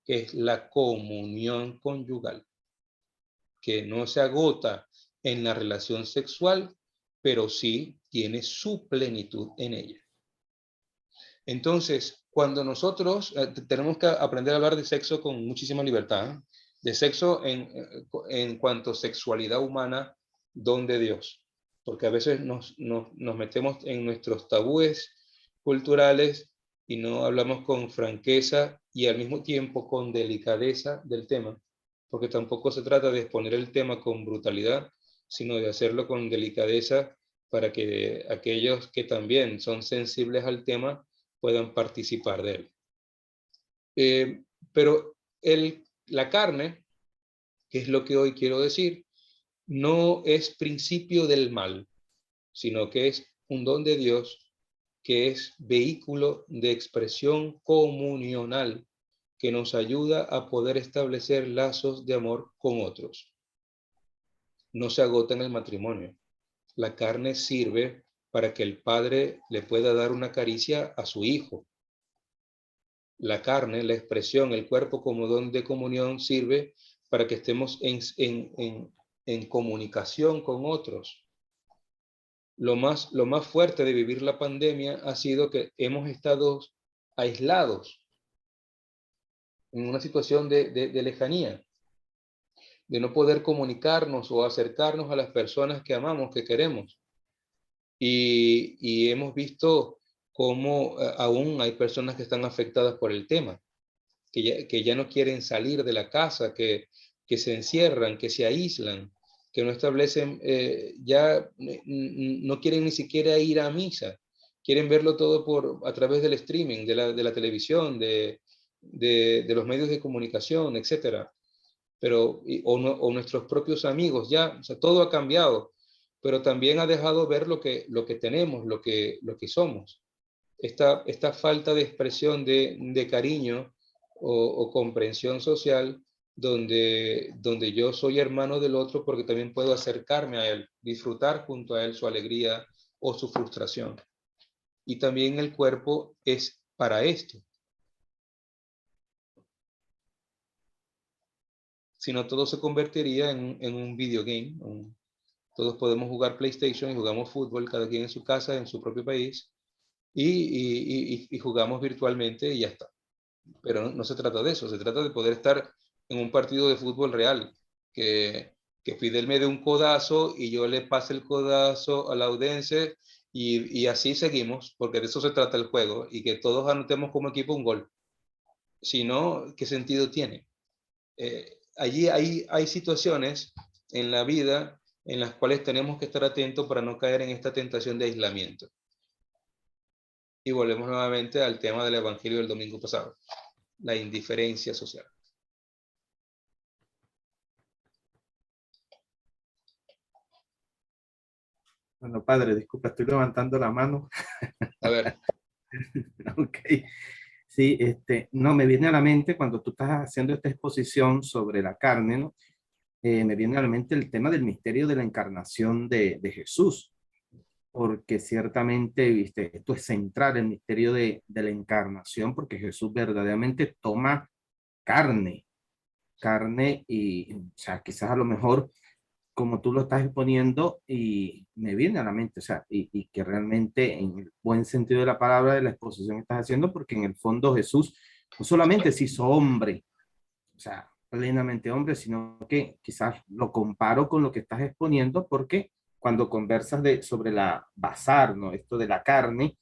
que es la comunión conyugal, que no se agota en la relación sexual, pero sí tiene su plenitud en ella. Entonces, cuando nosotros tenemos que aprender a hablar de sexo con muchísima libertad, de sexo en cuanto a sexualidad humana, don de Dios, porque a veces nos metemos en nuestros tabúes culturales y no hablamos con franqueza y al mismo tiempo con delicadeza del tema, porque tampoco se trata de exponer el tema con brutalidad, sino de hacerlo con delicadeza para que aquellos que también son sensibles al tema puedan participar de él. Pero la carne que es lo que hoy quiero decir, no es principio del mal, sino que es un don de Dios, que es vehículo de expresión comunional, que nos ayuda a poder establecer lazos de amor con otros. No se agota en el matrimonio. La carne sirve para que el padre le pueda dar una caricia a su hijo. La carne, la expresión, el cuerpo como don de comunión sirve para que estemos en comunicación con otros. Lo más fuerte de vivir la pandemia ha sido que hemos estado aislados en una situación de lejanía, de no poder comunicarnos o acercarnos a las personas que amamos, que queremos. Y hemos visto cómo aún hay personas que están afectadas por el tema, que ya no quieren salir de la casa, que se encierran, que se aíslan, que no establecen, no quieren ni siquiera ir a misa, quieren verlo todo a través del streaming, de la televisión, de los medios de comunicación, etcétera. Pero, o nuestros propios amigos, ya, o sea, todo ha cambiado, pero también ha dejado ver lo que tenemos, lo que somos. Esta falta de expresión de cariño o comprensión social, donde yo soy hermano del otro porque también puedo acercarme a él, disfrutar junto a él su alegría o su frustración. Y también el cuerpo es para esto. Si no, todo se convertiría en un videogame. Todos podemos jugar PlayStation y jugamos fútbol, cada quien en su casa, en su propio país, y jugamos virtualmente y ya está. Pero no se trata de eso, se trata de poder estar en un partido de fútbol real, que Fidel me dé un codazo y yo le pase el codazo a la audiencia, y así seguimos, porque de eso se trata el juego, y que todos anotemos como equipo un gol. Si no, ¿qué sentido tiene? Allí hay situaciones en la vida en las cuales tenemos que estar atentos para no caer en esta tentación de aislamiento. Y volvemos nuevamente al tema del Evangelio del domingo pasado, la indiferencia social.
Bueno, padre, disculpa, estoy levantando la mano.
A ver.
Ok. Sí, no, me viene a la mente cuando tú estás haciendo esta exposición sobre la carne, ¿no? Me viene a la mente el tema del misterio de la encarnación de Jesús, porque ciertamente, viste, esto es central, el misterio de la encarnación, porque Jesús verdaderamente toma carne, y, o sea, quizás a lo mejor, como tú lo estás exponiendo, y me viene a la mente, o sea, y que realmente en el buen sentido de la palabra de la exposición que estás haciendo, porque en el fondo Jesús no solamente se hizo hombre, o sea, plenamente hombre, sino que quizás lo comparo con lo que estás exponiendo, porque cuando conversas sobre la bazar, ¿no? Esto de la carne,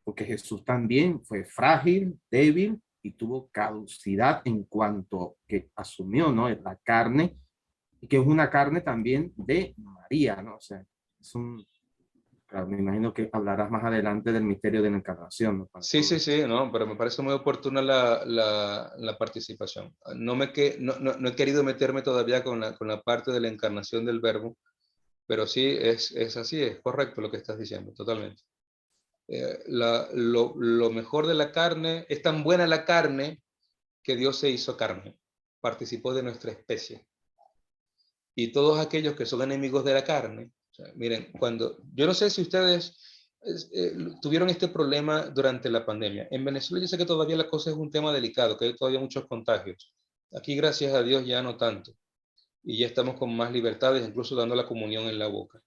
porque Jesús también fue frágil, débil y tuvo caducidad en cuanto que asumió, ¿no? La carne, y que es una carne también de María, ¿no? O sea, es claro, me imagino que hablarás más adelante del misterio de la encarnación, ¿no?
Sí, no, pero me parece muy oportuna la participación. No he querido meterme todavía con la parte de la encarnación del verbo, pero sí es así, es correcto lo que estás diciendo, totalmente. Lo mejor de la carne, es tan buena la carne que Dios se hizo carne, participó de nuestra especie. Y todos aquellos que son enemigos de la carne, o sea, miren, yo no sé si ustedes tuvieron este problema durante la pandemia. En Venezuela yo sé que todavía la cosa es un tema delicado, que hay todavía muchos contagios. Aquí, gracias a Dios, ya no tanto. Y ya estamos con más libertades, incluso dando la comunión en la boca.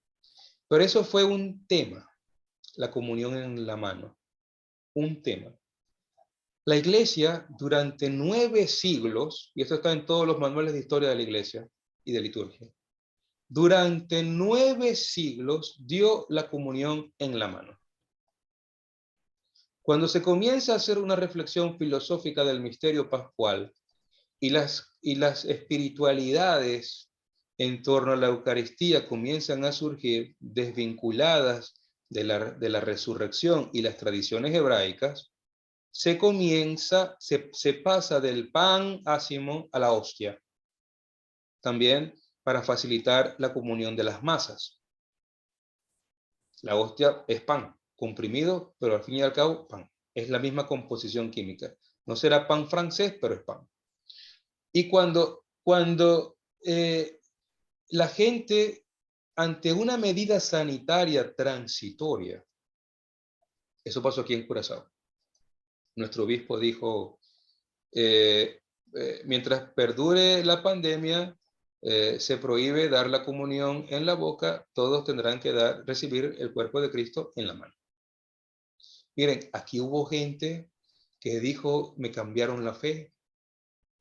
Pero eso fue un tema, la comunión en la mano. Un tema. La iglesia, durante 9 siglos, y esto está en todos los manuales de historia de la iglesia y de liturgia, durante 9 siglos dio la comunión en la mano. Cuando se comienza a hacer una reflexión filosófica del misterio pascual y las espiritualidades en torno a la Eucaristía comienzan a surgir desvinculadas de la resurrección y las tradiciones hebraicas, se pasa del pan ácimo a la hostia. también para facilitar la comunión de las masas. La hostia es pan, comprimido, pero al fin y al cabo pan. Es la misma composición química. No será pan francés, pero es pan. Y cuando la gente, ante una medida sanitaria transitoria, eso pasó aquí en Curazao. Nuestro obispo dijo, mientras perdure la pandemia, se prohíbe dar la comunión en la boca, todos tendrán que recibir el cuerpo de Cristo en la mano. Miren, aquí hubo gente que dijo, me cambiaron la fe,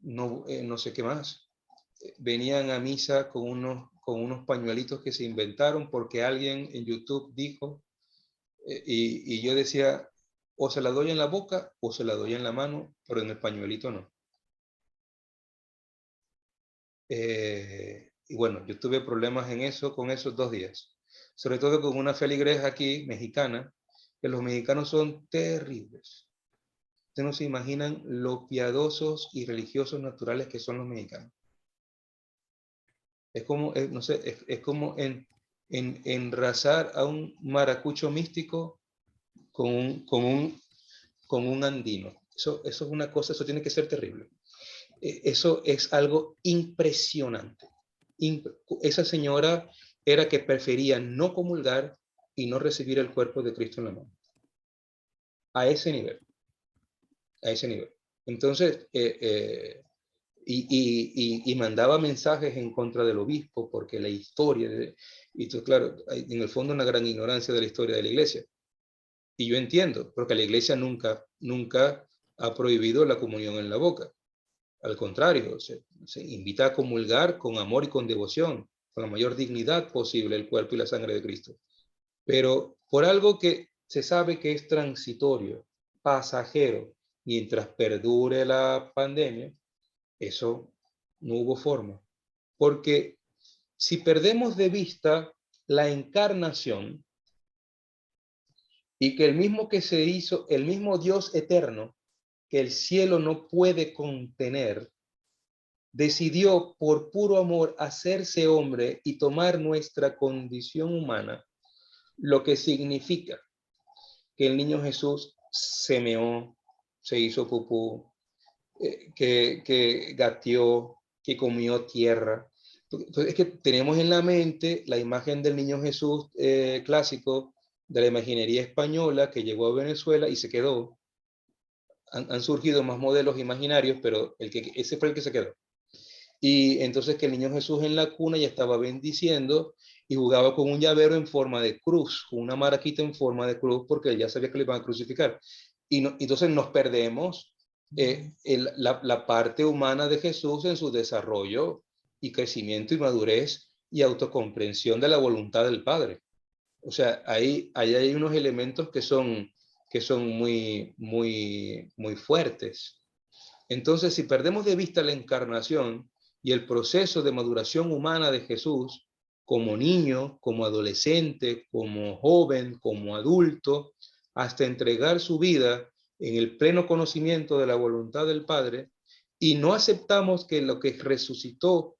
no sé qué más. Venían a misa con unos pañuelitos que se inventaron porque alguien en YouTube dijo, y yo decía, o se la doy en la boca o se la doy en la mano, pero en el pañuelito no. Y bueno, yo tuve problemas con esos 2 días, sobre todo con una feligres aquí, mexicana, que los mexicanos son terribles. Ustedes no se imaginan lo piadosos y religiosos naturales que son los mexicanos. Es como, no sé, es como enrazar a un maracucho místico con un andino. Eso es una cosa, eso tiene que ser terrible. Eso es algo impresionante. Esa señora era que prefería no comulgar y no recibir el cuerpo de Cristo en la mano. A ese nivel. A ese nivel. Entonces, y mandaba mensajes en contra del obispo porque la historia, y entonces, claro, hay en el fondo una gran ignorancia de la historia de la iglesia. Y yo entiendo, porque la iglesia nunca ha prohibido la comunión en la boca. Al contrario, se invita a comulgar con amor y con devoción, con la mayor dignidad posible el cuerpo y la sangre de Cristo. Pero por algo que se sabe que es transitorio, pasajero, mientras perdure la pandemia, eso no hubo forma. Porque si perdemos de vista la encarnación y que el mismo que se hizo, el mismo Dios eterno, que el cielo no puede contener, decidió por puro amor hacerse hombre y tomar nuestra condición humana, lo que significa que el niño Jesús se meó, se hizo pupú, que gateó, que comió tierra. Entonces es que tenemos en la mente la imagen del niño Jesús clásico de la imaginería española que llegó a Venezuela y se quedó. Han surgido más modelos imaginarios, pero ese fue el que se quedó. Y entonces que el niño Jesús en la cuna ya estaba bendiciendo y jugaba con un llavero en forma de cruz, con una maraquita en forma de cruz, porque él ya sabía que le iban a crucificar. Entonces nos perdemos la parte humana de Jesús en su desarrollo y crecimiento y madurez y autocomprensión de la voluntad del Padre. O sea, ahí hay unos elementos que son muy, muy, muy fuertes. Entonces, si perdemos de vista la encarnación y el proceso de maduración humana de Jesús, como niño, como adolescente, como joven, como adulto, hasta entregar su vida en el pleno conocimiento de la voluntad del Padre, y no aceptamos que lo que resucitó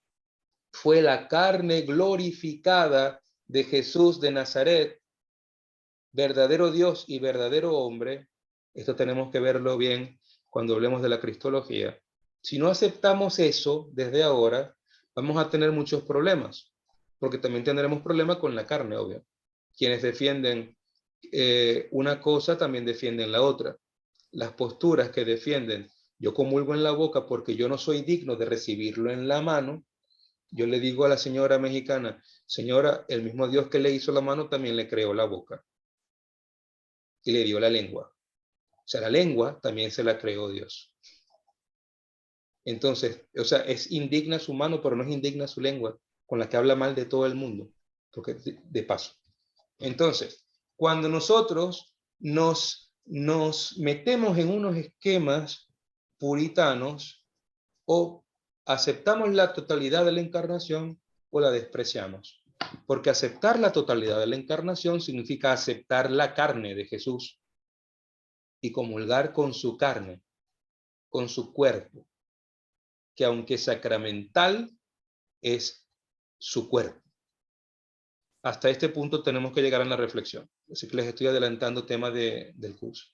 fue la carne glorificada de Jesús de Nazaret, verdadero Dios y verdadero hombre, esto tenemos que verlo bien cuando hablemos de la cristología. Si no aceptamos eso desde ahora, vamos a tener muchos problemas, porque también tendremos problemas con la carne, obvio. Quienes defienden una cosa también defienden la otra. Las posturas que defienden, yo comulgo en la boca porque yo no soy digno de recibirlo en la mano. Yo le digo a la señora mexicana, señora, el mismo Dios que le hizo la mano también le creó la boca y le dio la lengua. O sea, la lengua también se la creó Dios. Entonces, o sea, es indigna su mano, pero no es indigna su lengua, con la que habla mal de todo el mundo, porque de paso. Entonces, cuando nosotros nos metemos en unos esquemas puritanos, o aceptamos la totalidad de la encarnación o la despreciamos. Porque aceptar la totalidad de la encarnación significa aceptar la carne de Jesús y comulgar con su carne, con su cuerpo, que aunque sacramental, es su cuerpo. Hasta este punto tenemos que llegar a la reflexión. Así que les estoy adelantando temas del curso.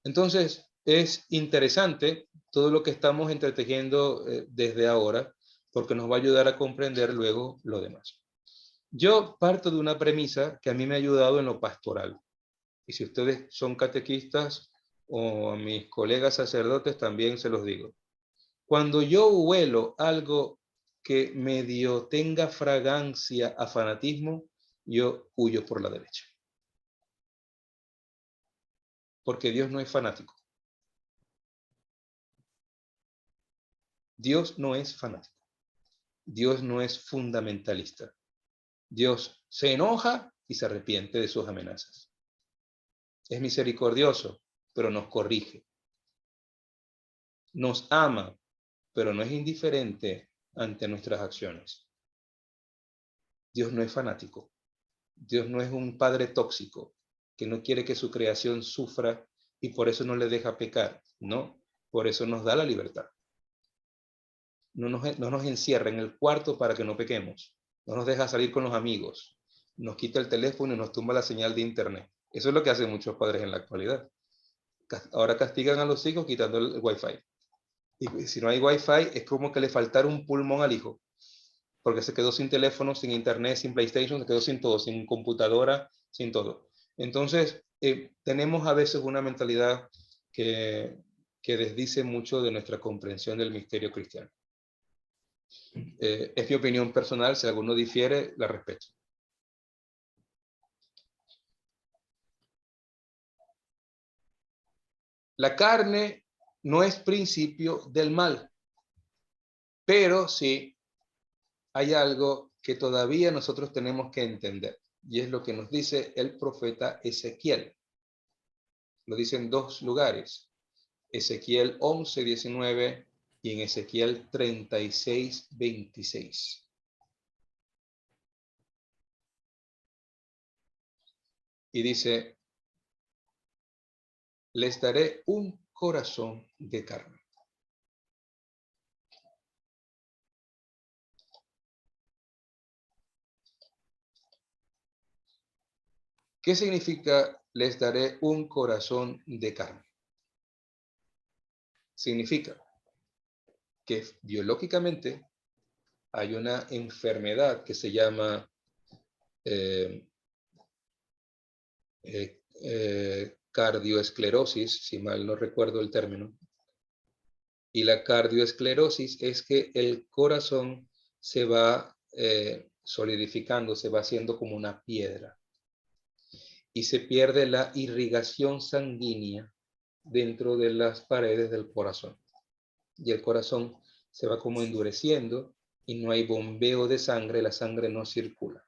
Entonces, es interesante todo lo que estamos entretejiendo desde ahora, porque nos va a ayudar a comprender luego lo demás. Yo parto de una premisa que a mí me ha ayudado en lo pastoral. Y si ustedes son catequistas o a mis colegas sacerdotes también se los digo. Cuando yo huelo algo que medio tenga fragancia a fanatismo, yo huyo por la derecha. Porque Dios no es fanático. Dios no es fanático. Dios no es fundamentalista. Dios se enoja y se arrepiente de sus amenazas. Es misericordioso, pero nos corrige. Nos ama, pero no es indiferente ante nuestras acciones. Dios no es fanático. Dios no es un padre tóxico que no quiere que su creación sufra y por eso no le deja pecar. No, por eso nos da la libertad. No nos encierra en el cuarto para que no pequemos. No nos deja salir con los amigos. Nos quita el teléfono y nos tumba la señal de internet. Eso es lo que hacen muchos padres en la actualidad. Ahora castigan a los hijos quitando el wifi. Y si no hay wifi, es como que le faltara un pulmón al hijo. Porque se quedó sin teléfono, sin internet, sin PlayStation, se quedó sin todo, sin computadora, sin todo. Entonces, tenemos a veces una mentalidad que desdice mucho de nuestra comprensión del misterio cristiano. Es mi opinión personal, si alguno difiere, la respeto. La carne no es principio del mal, pero sí hay algo que todavía nosotros tenemos que entender, y es lo que nos dice el profeta Ezequiel. Lo dice en dos lugares, Ezequiel 11:19 y en Ezequiel 36:26. Y dice, les daré un corazón de carne. ¿Qué significa les daré un corazón de carne? Significa que biológicamente hay una enfermedad que se llama cardioesclerosis, si mal no recuerdo el término. Y la cardioesclerosis es que el corazón se va solidificando, se va haciendo como una piedra. Y se pierde la irrigación sanguínea dentro de las paredes del corazón. Y el corazón se va como endureciendo y no hay bombeo de sangre, la sangre no circula.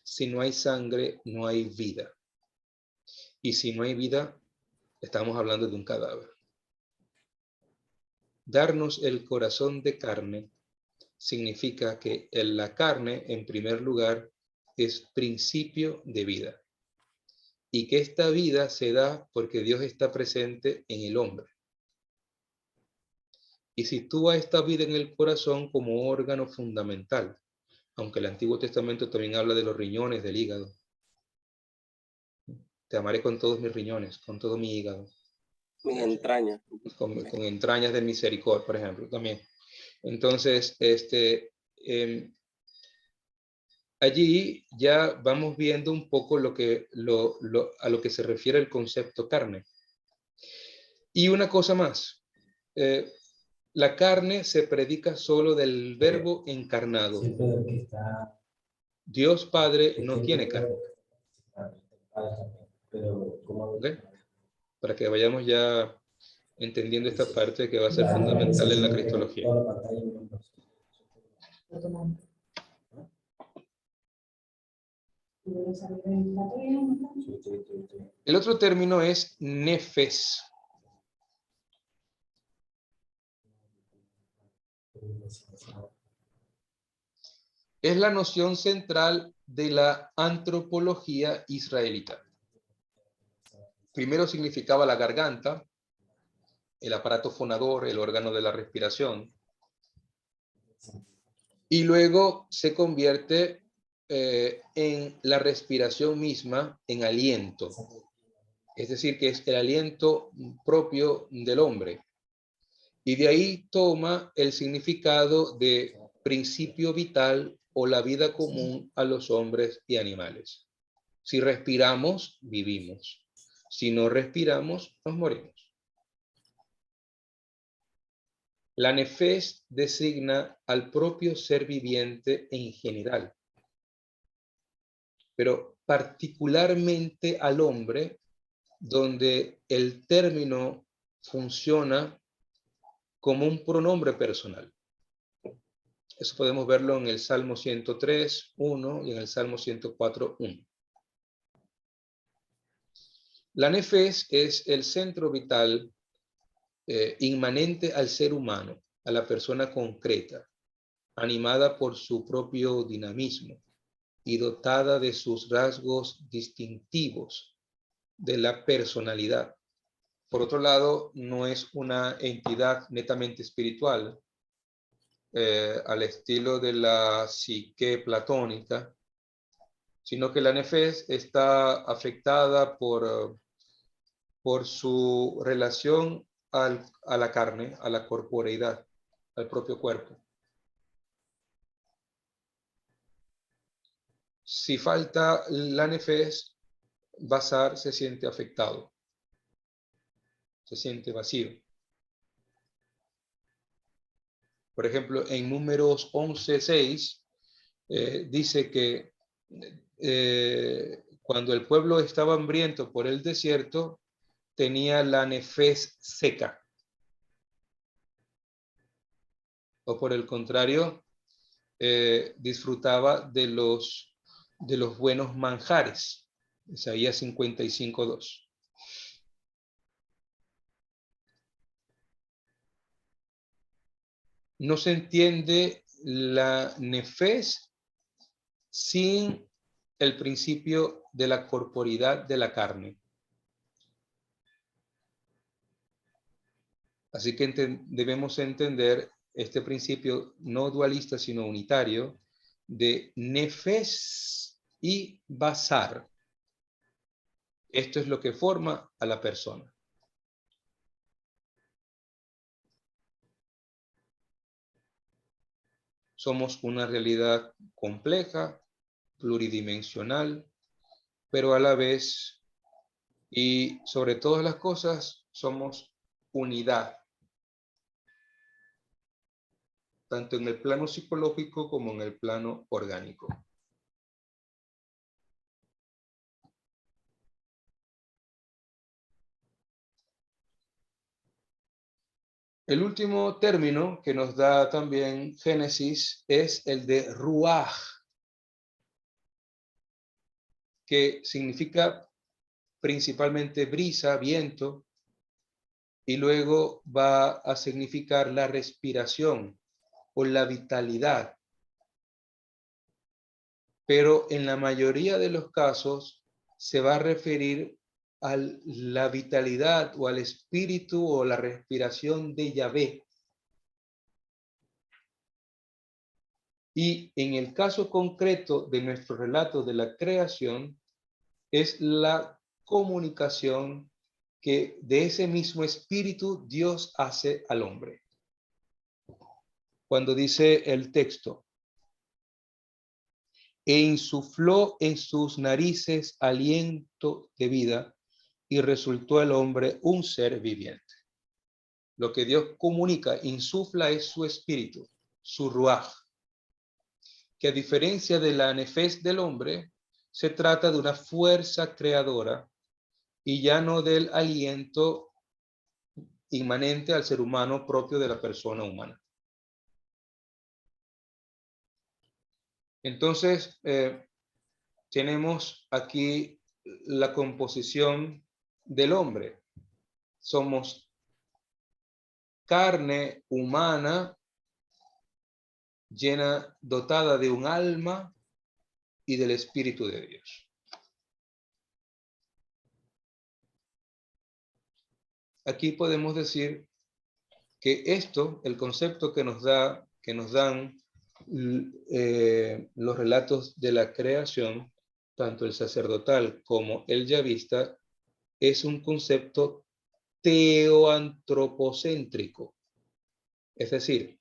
Si no hay sangre, no hay vida. Y si no hay vida, estamos hablando de un cadáver. Darnos el corazón de carne significa que la carne, en primer lugar, es principio de vida. Y que esta vida se da porque Dios está presente en el hombre. Y sitúa esta vida en el corazón como órgano fundamental, aunque el Antiguo Testamento también habla de los riñones, del hígado. Te amaré con todos mis riñones, con todo mi hígado.
Mis entrañas.
Con entrañas de misericordia, por ejemplo, también. Entonces, allí ya vamos viendo un poco a lo que se refiere el concepto carne. Y una cosa más. La carne se predica solo del verbo encarnado. Dios Padre no tiene carne. ¿Okay? Para que vayamos ya entendiendo esta parte que va a ser fundamental en la cristología. El otro término es nefes. Es la noción central de la antropología israelita. Primero significaba la garganta, el aparato fonador, el órgano de la respiración. y luego se convierte en la respiración misma, en aliento. Es decir, que es el aliento propio del hombre. Y de ahí toma el significado de principio vital o la vida común a los hombres y animales. Si respiramos, vivimos. Si no respiramos, nos morimos. La nefes designa al propio ser viviente en general, pero particularmente al hombre, donde el término funciona como un pronombre personal. Eso podemos verlo en el Salmo 103, 1 y en el Salmo 104, 1. La nefes es el centro vital inmanente al ser humano, a la persona concreta, animada por su propio dinamismo y dotada de sus rasgos distintivos de la personalidad. Por otro lado, no es una entidad netamente espiritual, al estilo de la psique platónica, sino que la nefes está afectada por su relación a la carne, a la corporeidad, al propio cuerpo. Si falta la nefes, Basar se siente afectado, se siente vacío. Por ejemplo, en Números 11:6 dice que cuando el pueblo estaba hambriento por el desierto, tenía la nefes seca. O por el contrario, disfrutaba de los buenos manjares. Isaías 55:2. No se entiende la nefes sin el principio de la corporidad de la carne. Así que debemos entender este principio no dualista, sino unitario, de nefes y basar. Esto es lo que forma a la persona. Somos una realidad compleja, pluridimensional, pero a la vez, y sobre todas las cosas, somos unidad, tanto en el plano psicológico como en el plano orgánico. El último término que nos da también Génesis es el de ruaj, que significa principalmente brisa, viento, y luego va a significar la respiración o la vitalidad. Pero en la mayoría de los casos se va a referir a la vitalidad o al espíritu o la respiración de Yahvé. Y en el caso concreto de nuestro relato de la creación, es la comunicación que de ese mismo espíritu Dios hace al hombre. Cuando dice el texto, e insufló en sus narices aliento de vida y resultó el hombre un ser viviente. Lo que Dios comunica, insufla, es su espíritu, su ruaj, que a diferencia de la nefes del hombre, se trata de una fuerza creadora y ya no del aliento inmanente al ser humano propio de la persona humana. Entonces, tenemos aquí la composición del hombre. Somos carne humana llena, dotada de un alma y del Espíritu de Dios. Aquí podemos decir que esto, el concepto que nos dan los relatos de la creación, tanto el sacerdotal como el yavista, es un concepto teoantropocéntrico. Es decir,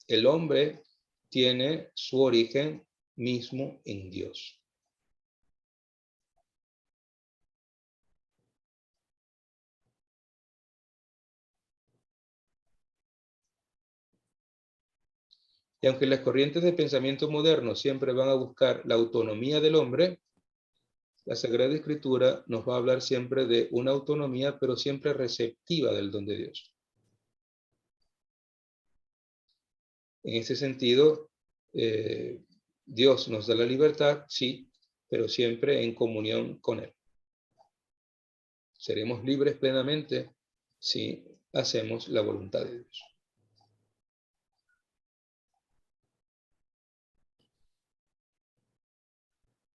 el hombre tiene su origen mismo en Dios. Y aunque las corrientes de pensamiento moderno siempre van a buscar la autonomía del hombre, la Sagrada Escritura nos va a hablar siempre de una autonomía, pero siempre receptiva del don de Dios. En ese sentido, Dios nos da la libertad, sí, pero siempre en comunión con Él. Seremos libres plenamente si hacemos la voluntad de Dios.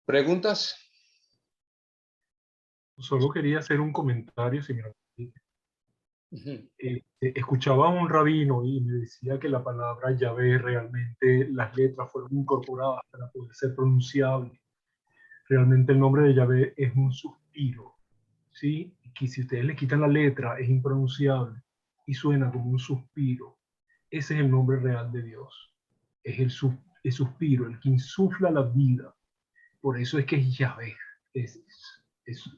¿Preguntas?
Solo quería hacer un comentario, si me lo permite.
Uh-huh.
Escuchaba a un rabino y me decía que la palabra Yahvé realmente las letras fueron incorporadas para poder ser pronunciable. Realmente el nombre de Yahvé es un suspiro, ¿sí? Y que si ustedes le quitan la letra es impronunciable y suena como un suspiro. Ese es el nombre real de Dios. Es el suspiro, el que insufla la vida. Por eso es que es Yahvé. Es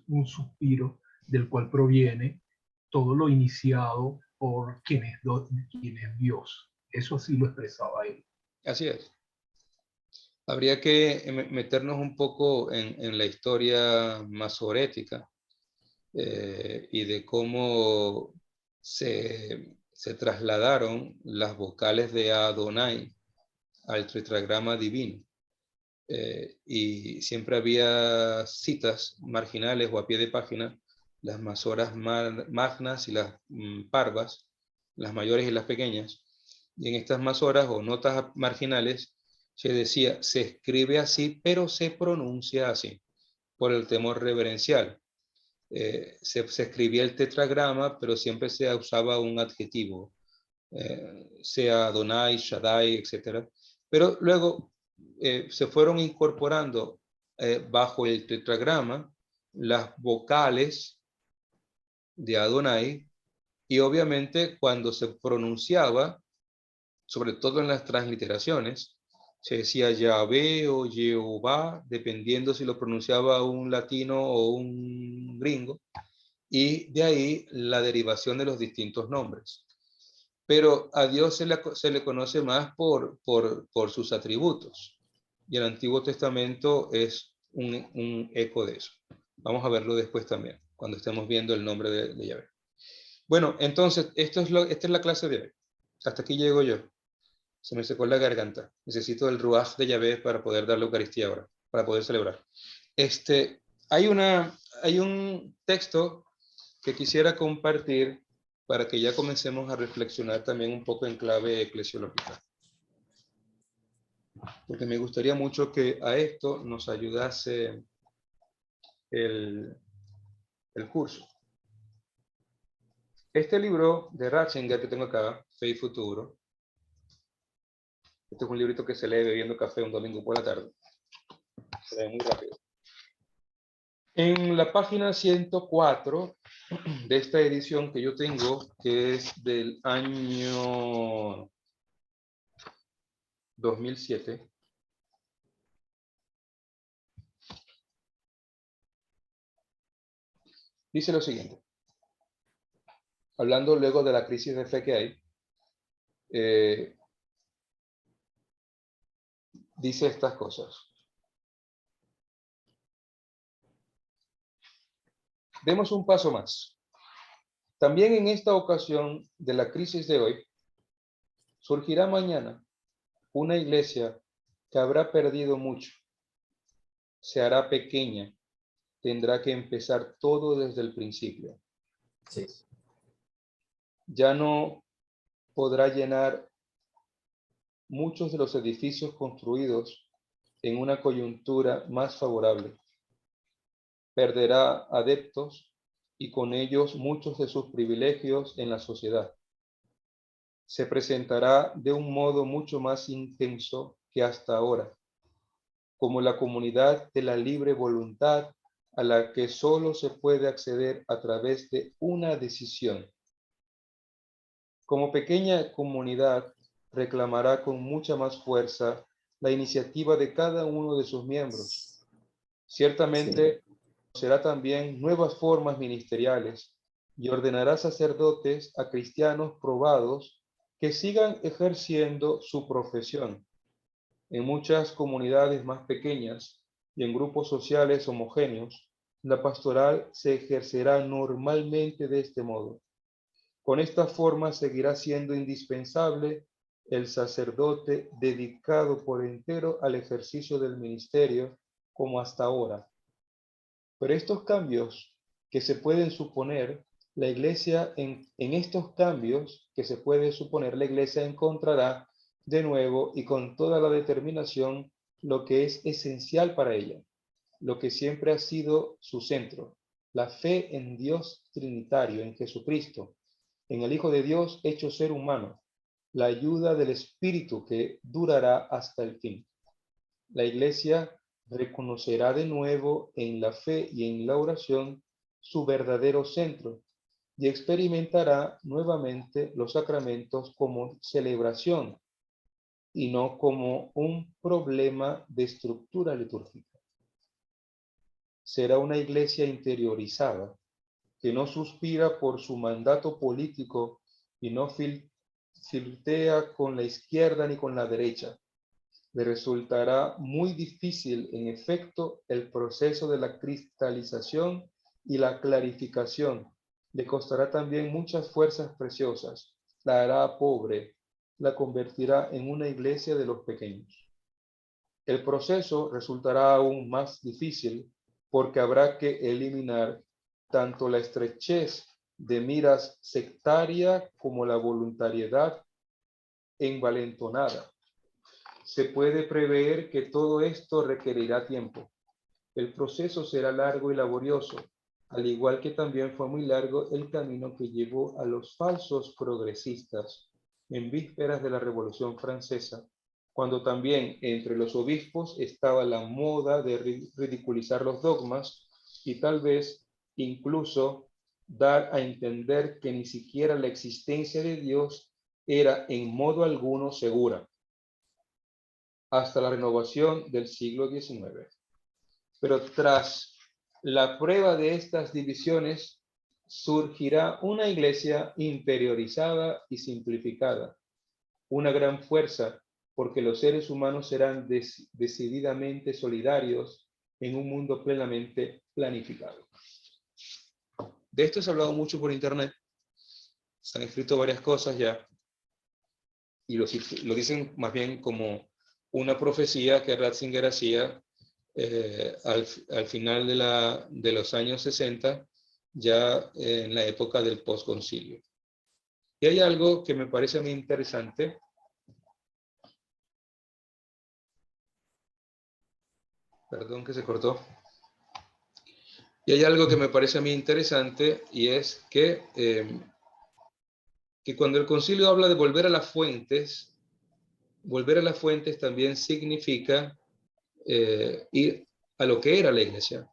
un suspiro del cual proviene todo lo iniciado por quien es Dios. Eso así lo expresaba él.
Así es. Habría que meternos un poco en la historia masorética y de cómo se trasladaron las vocales de Adonai al tetragrama divino. Y siempre había citas marginales o a pie de página, las masoras magnas y las parvas, las mayores y las pequeñas. Y en estas masoras o notas marginales se decía, se escribe así, pero se pronuncia así, por el temor reverencial. Se escribía el tetragrama, pero siempre se usaba un adjetivo, sea Adonai, Shaddai, etc. Pero luego se fueron incorporando bajo el tetragrama las vocales de Adonai, y obviamente cuando se pronunciaba, sobre todo en las transliteraciones, se decía Yahvé o Jehová, dependiendo si lo pronunciaba un latino o un gringo, y de ahí la derivación de los distintos nombres. Pero a Dios se le conoce más por sus atributos, y el Antiguo Testamento es un eco de eso. Vamos a verlo después también, cuando estemos viendo el nombre de Yahvé. Bueno, entonces, esta es la clase de hoy. Hasta aquí llego yo. Se me secó la garganta. Necesito el ruaj de Yahvé para poder dar la Eucaristía ahora, para poder celebrar. Hay un texto que quisiera compartir para que ya comencemos a reflexionar también un poco en clave eclesiológica. Porque me gustaría mucho que a esto nos ayudase el curso. Este libro de Ratzinger que tengo acá, Fe y Futuro, este es un librito que se lee bebiendo café un domingo por la tarde. Se lee muy rápido. En la página 104 de esta edición que yo tengo, que es del año 2007, dice lo siguiente, hablando luego de la crisis de fe que hay, dice estas cosas. Demos un paso más. También en esta ocasión de la crisis de hoy, surgirá mañana una iglesia que habrá perdido mucho. Se hará pequeña. Tendrá que empezar todo desde el principio.
Sí.
Ya no podrá llenar muchos de los edificios construidos en una coyuntura más favorable. Perderá adeptos y con ellos muchos de sus privilegios en la sociedad. Se presentará de un modo mucho más intenso que hasta ahora, como la comunidad de la libre voluntad a la que solo se puede acceder a través de una decisión. Como pequeña comunidad, reclamará con mucha más fuerza la iniciativa de cada uno de sus miembros. Ciertamente, será también nuevas formas ministeriales y ordenará sacerdotes a cristianos probados que sigan ejerciendo su profesión. En muchas comunidades más pequeñas y en grupos sociales homogéneos, la pastoral se ejercerá normalmente de este modo. Con esta forma seguirá siendo indispensable el sacerdote dedicado por entero al ejercicio del ministerio como hasta ahora. Pero estos cambios que se pueden suponer, la Iglesia, en estos cambios que se puede suponer, la Iglesia encontrará de nuevo y con toda la determinación lo que es esencial para ella, lo que siempre ha sido su centro, la fe en Dios Trinitario, en Jesucristo, en el Hijo de Dios hecho ser humano, la ayuda del Espíritu que durará hasta el fin. La Iglesia reconocerá de nuevo en la fe y en la oración su verdadero centro y experimentará nuevamente los sacramentos como celebración y no como un problema de estructura litúrgica. Será una Iglesia interiorizada, que no suspira por su mandato político y no flirtea con la izquierda ni con la derecha. Le resultará muy difícil, en efecto, el proceso de la cristalización y la clarificación. Le costará también muchas fuerzas preciosas. La hará pobre, la convertirá en una iglesia de los pequeños. El proceso resultará aún más difícil porque habrá que eliminar tanto la estrechez de miras sectaria como la voluntariedad envalentonada. Se puede prever que todo esto requerirá tiempo. El proceso será largo y laborioso, al igual que también fue muy largo el camino que llevó a los falsos progresistas en vísperas de la Revolución Francesa, cuando también entre los obispos estaba la moda de ridiculizar los dogmas y tal vez incluso dar a entender que ni siquiera la existencia de Dios era en modo alguno segura, hasta la renovación del siglo XIX. Pero tras la prueba de estas divisiones, surgirá una iglesia interiorizada y simplificada, una gran fuerza, porque los seres humanos serán decididamente solidarios en un mundo plenamente planificado. De esto se ha hablado mucho por internet, se han escrito varias cosas ya, y lo dicen más bien como una profecía que Ratzinger hacía al final de los años 60, ya en la época del postconcilio. Y hay algo que me parece muy interesante. Perdón que se cortó. Y hay algo que me parece a mí interesante, y es que cuando el concilio habla de volver a las fuentes también significa ir a lo que era la iglesia.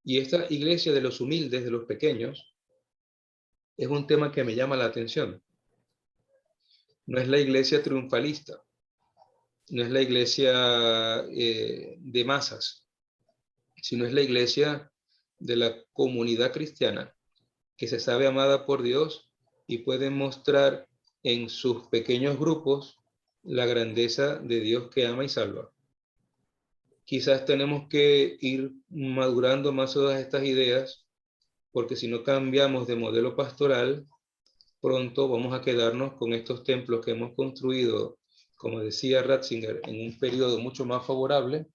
Y esta iglesia de los humildes, de los pequeños, es un tema que me llama la atención. No es la iglesia triunfalista, no es la iglesia de masas, sino es la iglesia de la comunidad cristiana, que se sabe amada por Dios y puede mostrar en sus pequeños grupos la grandeza de Dios que ama y salva. Quizás tenemos que ir madurando más todas estas ideas, porque si no cambiamos de modelo pastoral, pronto vamos a quedarnos con estos templos que hemos construido, como decía Ratzinger, en un periodo mucho más favorable,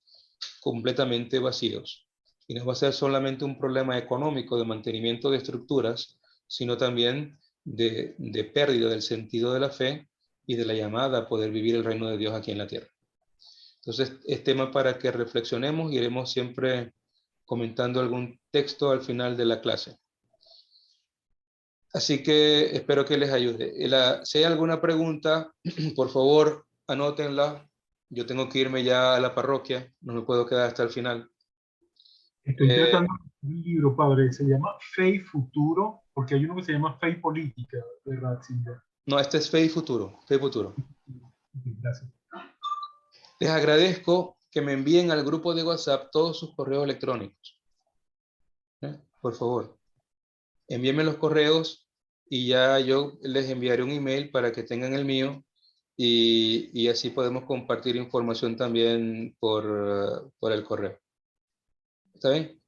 completamente vacíos. Y no va a ser solamente un problema económico de mantenimiento de estructuras, sino también de pérdida del sentido de la fe y de la llamada a poder vivir el reino de Dios aquí en la tierra. Entonces, es tema para que reflexionemos y iremos siempre comentando algún texto al final de la clase. Así que espero que les ayude. Si hay alguna pregunta, por favor, anótenla yo tengo que irme ya a la parroquia, no me puedo quedar hasta el final.
Estoy tratando de un libro, padre, se llama Fe y Futuro, porque hay uno que se llama Fe y Política, de Ratzinger.
No, este es Fe y Futuro, Fe y Futuro.
Gracias.
Les agradezco que me envíen al grupo de WhatsApp todos sus correos electrónicos. Por favor, envíenme los correos y ya yo les enviaré un email para que tengan el mío y así podemos compartir información también por el correo. ¿Está bien?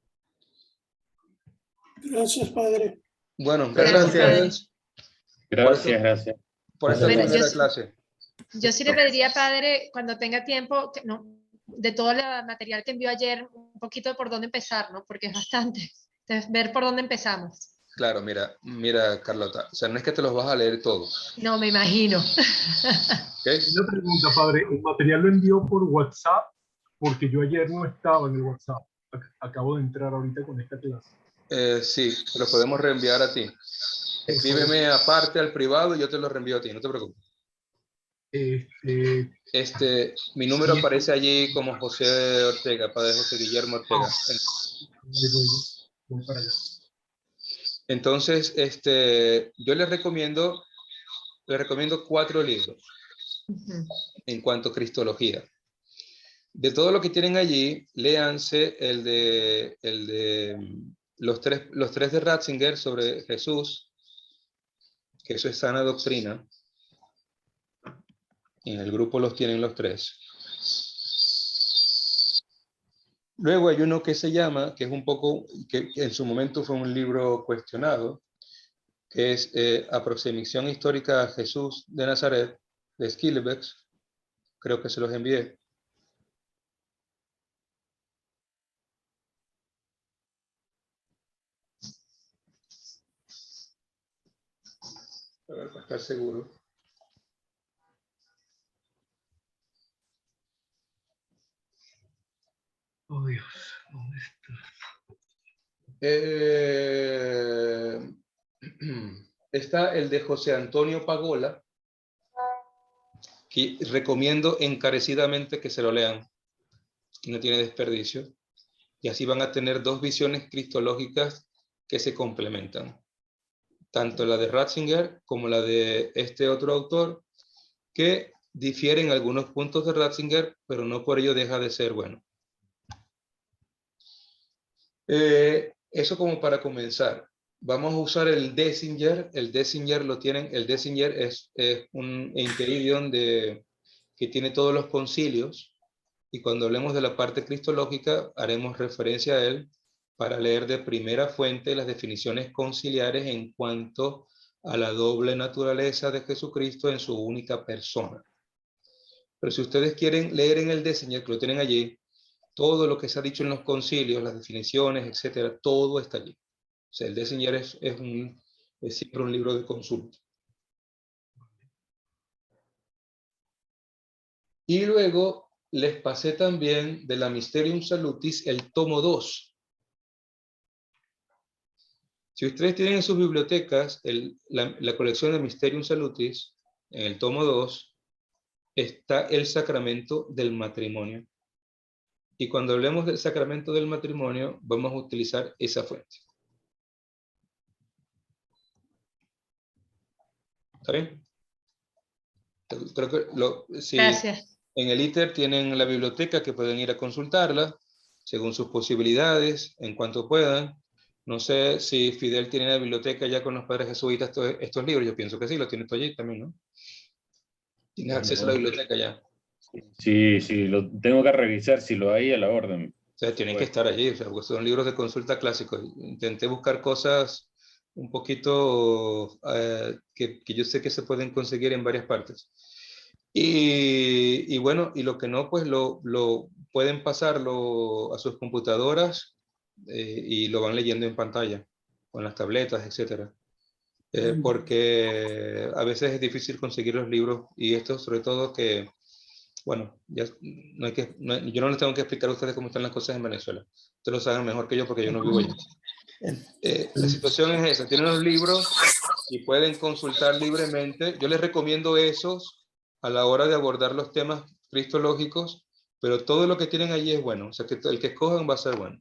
Gracias, padre.
Bueno,
Gracias.
Gracias.
por esta
Bueno,
primera
yo-
clase.
Yo sí le pediría, padre, cuando tenga tiempo, que no, de todo el material que envió ayer, un poquito por dónde empezar, ¿no? Porque es bastante. Entonces, ver por dónde empezamos.
Claro, mira, Carlota, o sea, no es que te los vas a leer todos.
No, me imagino.
¿Ok?
Una pregunta, padre. ¿El material lo envió por WhatsApp? Porque yo ayer no estaba en el WhatsApp. Acabo de entrar ahorita con esta clase.
Sí, te lo podemos reenviar a ti. Escríbeme aparte al privado y yo te lo reenvío a ti, no te preocupes. Mi número aparece allí como José Ortega, padre José Guillermo Ortega.
Voy para allá.
Entonces, yo les recomiendo 4 libros en cuanto a cristología. De todo lo que tienen allí, léanse el de los tres de Ratzinger sobre Jesús, que eso es sana doctrina. En el grupo los tienen los 3. Luego hay uno que se llama, que es un poco, que en su momento fue un libro cuestionado, que es Aproximación Histórica a Jesús de Nazaret, de Schillebeeck. Creo que se los envié. A ver, para estar seguro.
Oh, Dios, ¿dónde está?
Está el de José Antonio Pagola, que recomiendo encarecidamente que se lo lean. No tiene desperdicio. Y así van a tener 2 visiones cristológicas que se complementan. Tanto la de Ratzinger como la de este otro autor, que difieren algunos puntos de Ratzinger, pero no por ello deja de ser bueno. Eso como para comenzar. Vamos a usar el Dessinger. El Dessinger lo tienen. El Dessinger es un Enchiridion que tiene todos los concilios. Y cuando hablemos de la parte cristológica, haremos referencia a él para leer de primera fuente las definiciones conciliares en cuanto a la doble naturaleza de Jesucristo en su única persona. Pero si ustedes quieren leer en el Dessinger, que lo tienen allí, todo lo que se ha dicho en los concilios, las definiciones, etcétera, todo está allí. O sea, el Dessinger es siempre un libro de consulta. Y luego les pasé también de la Mysterium Salutis el tomo 2. Si ustedes tienen en sus bibliotecas la colección de Mysterium Salutis, en el tomo 2 está el sacramento del matrimonio. Y cuando hablemos del sacramento del matrimonio, vamos a utilizar esa fuente. ¿Está bien? Creo que si
Gracias.
en el ITER tienen la biblioteca que pueden ir a consultarla según sus posibilidades, en cuanto puedan. No sé si Fidel tiene la biblioteca ya con los padres jesuitas estos libros. Yo pienso que sí, lo tienes tú allí también, ¿no? Tienes acceso a la biblioteca ya.
Sí, lo tengo que revisar si lo hay a la orden.
O sea, tienen que estar allí, o sea, porque son libros de consulta clásicos. Intenté buscar cosas un poquito que yo sé que se pueden conseguir en varias partes. Y bueno, y lo que no, pues lo pueden pasarlo a sus computadoras y lo van leyendo en pantalla, con las tabletas, etc. Porque a veces es difícil conseguir los libros y esto sobre todo que, bueno, ya yo no les tengo que explicar a ustedes cómo están las cosas en Venezuela. Ustedes lo saben mejor que yo porque yo no vivo allá. La situación es esa, tienen los libros y pueden consultar libremente. Yo les recomiendo esos a la hora de abordar los temas cristológicos, pero todo lo que tienen allí es bueno. O sea, que el que escojan va a ser bueno.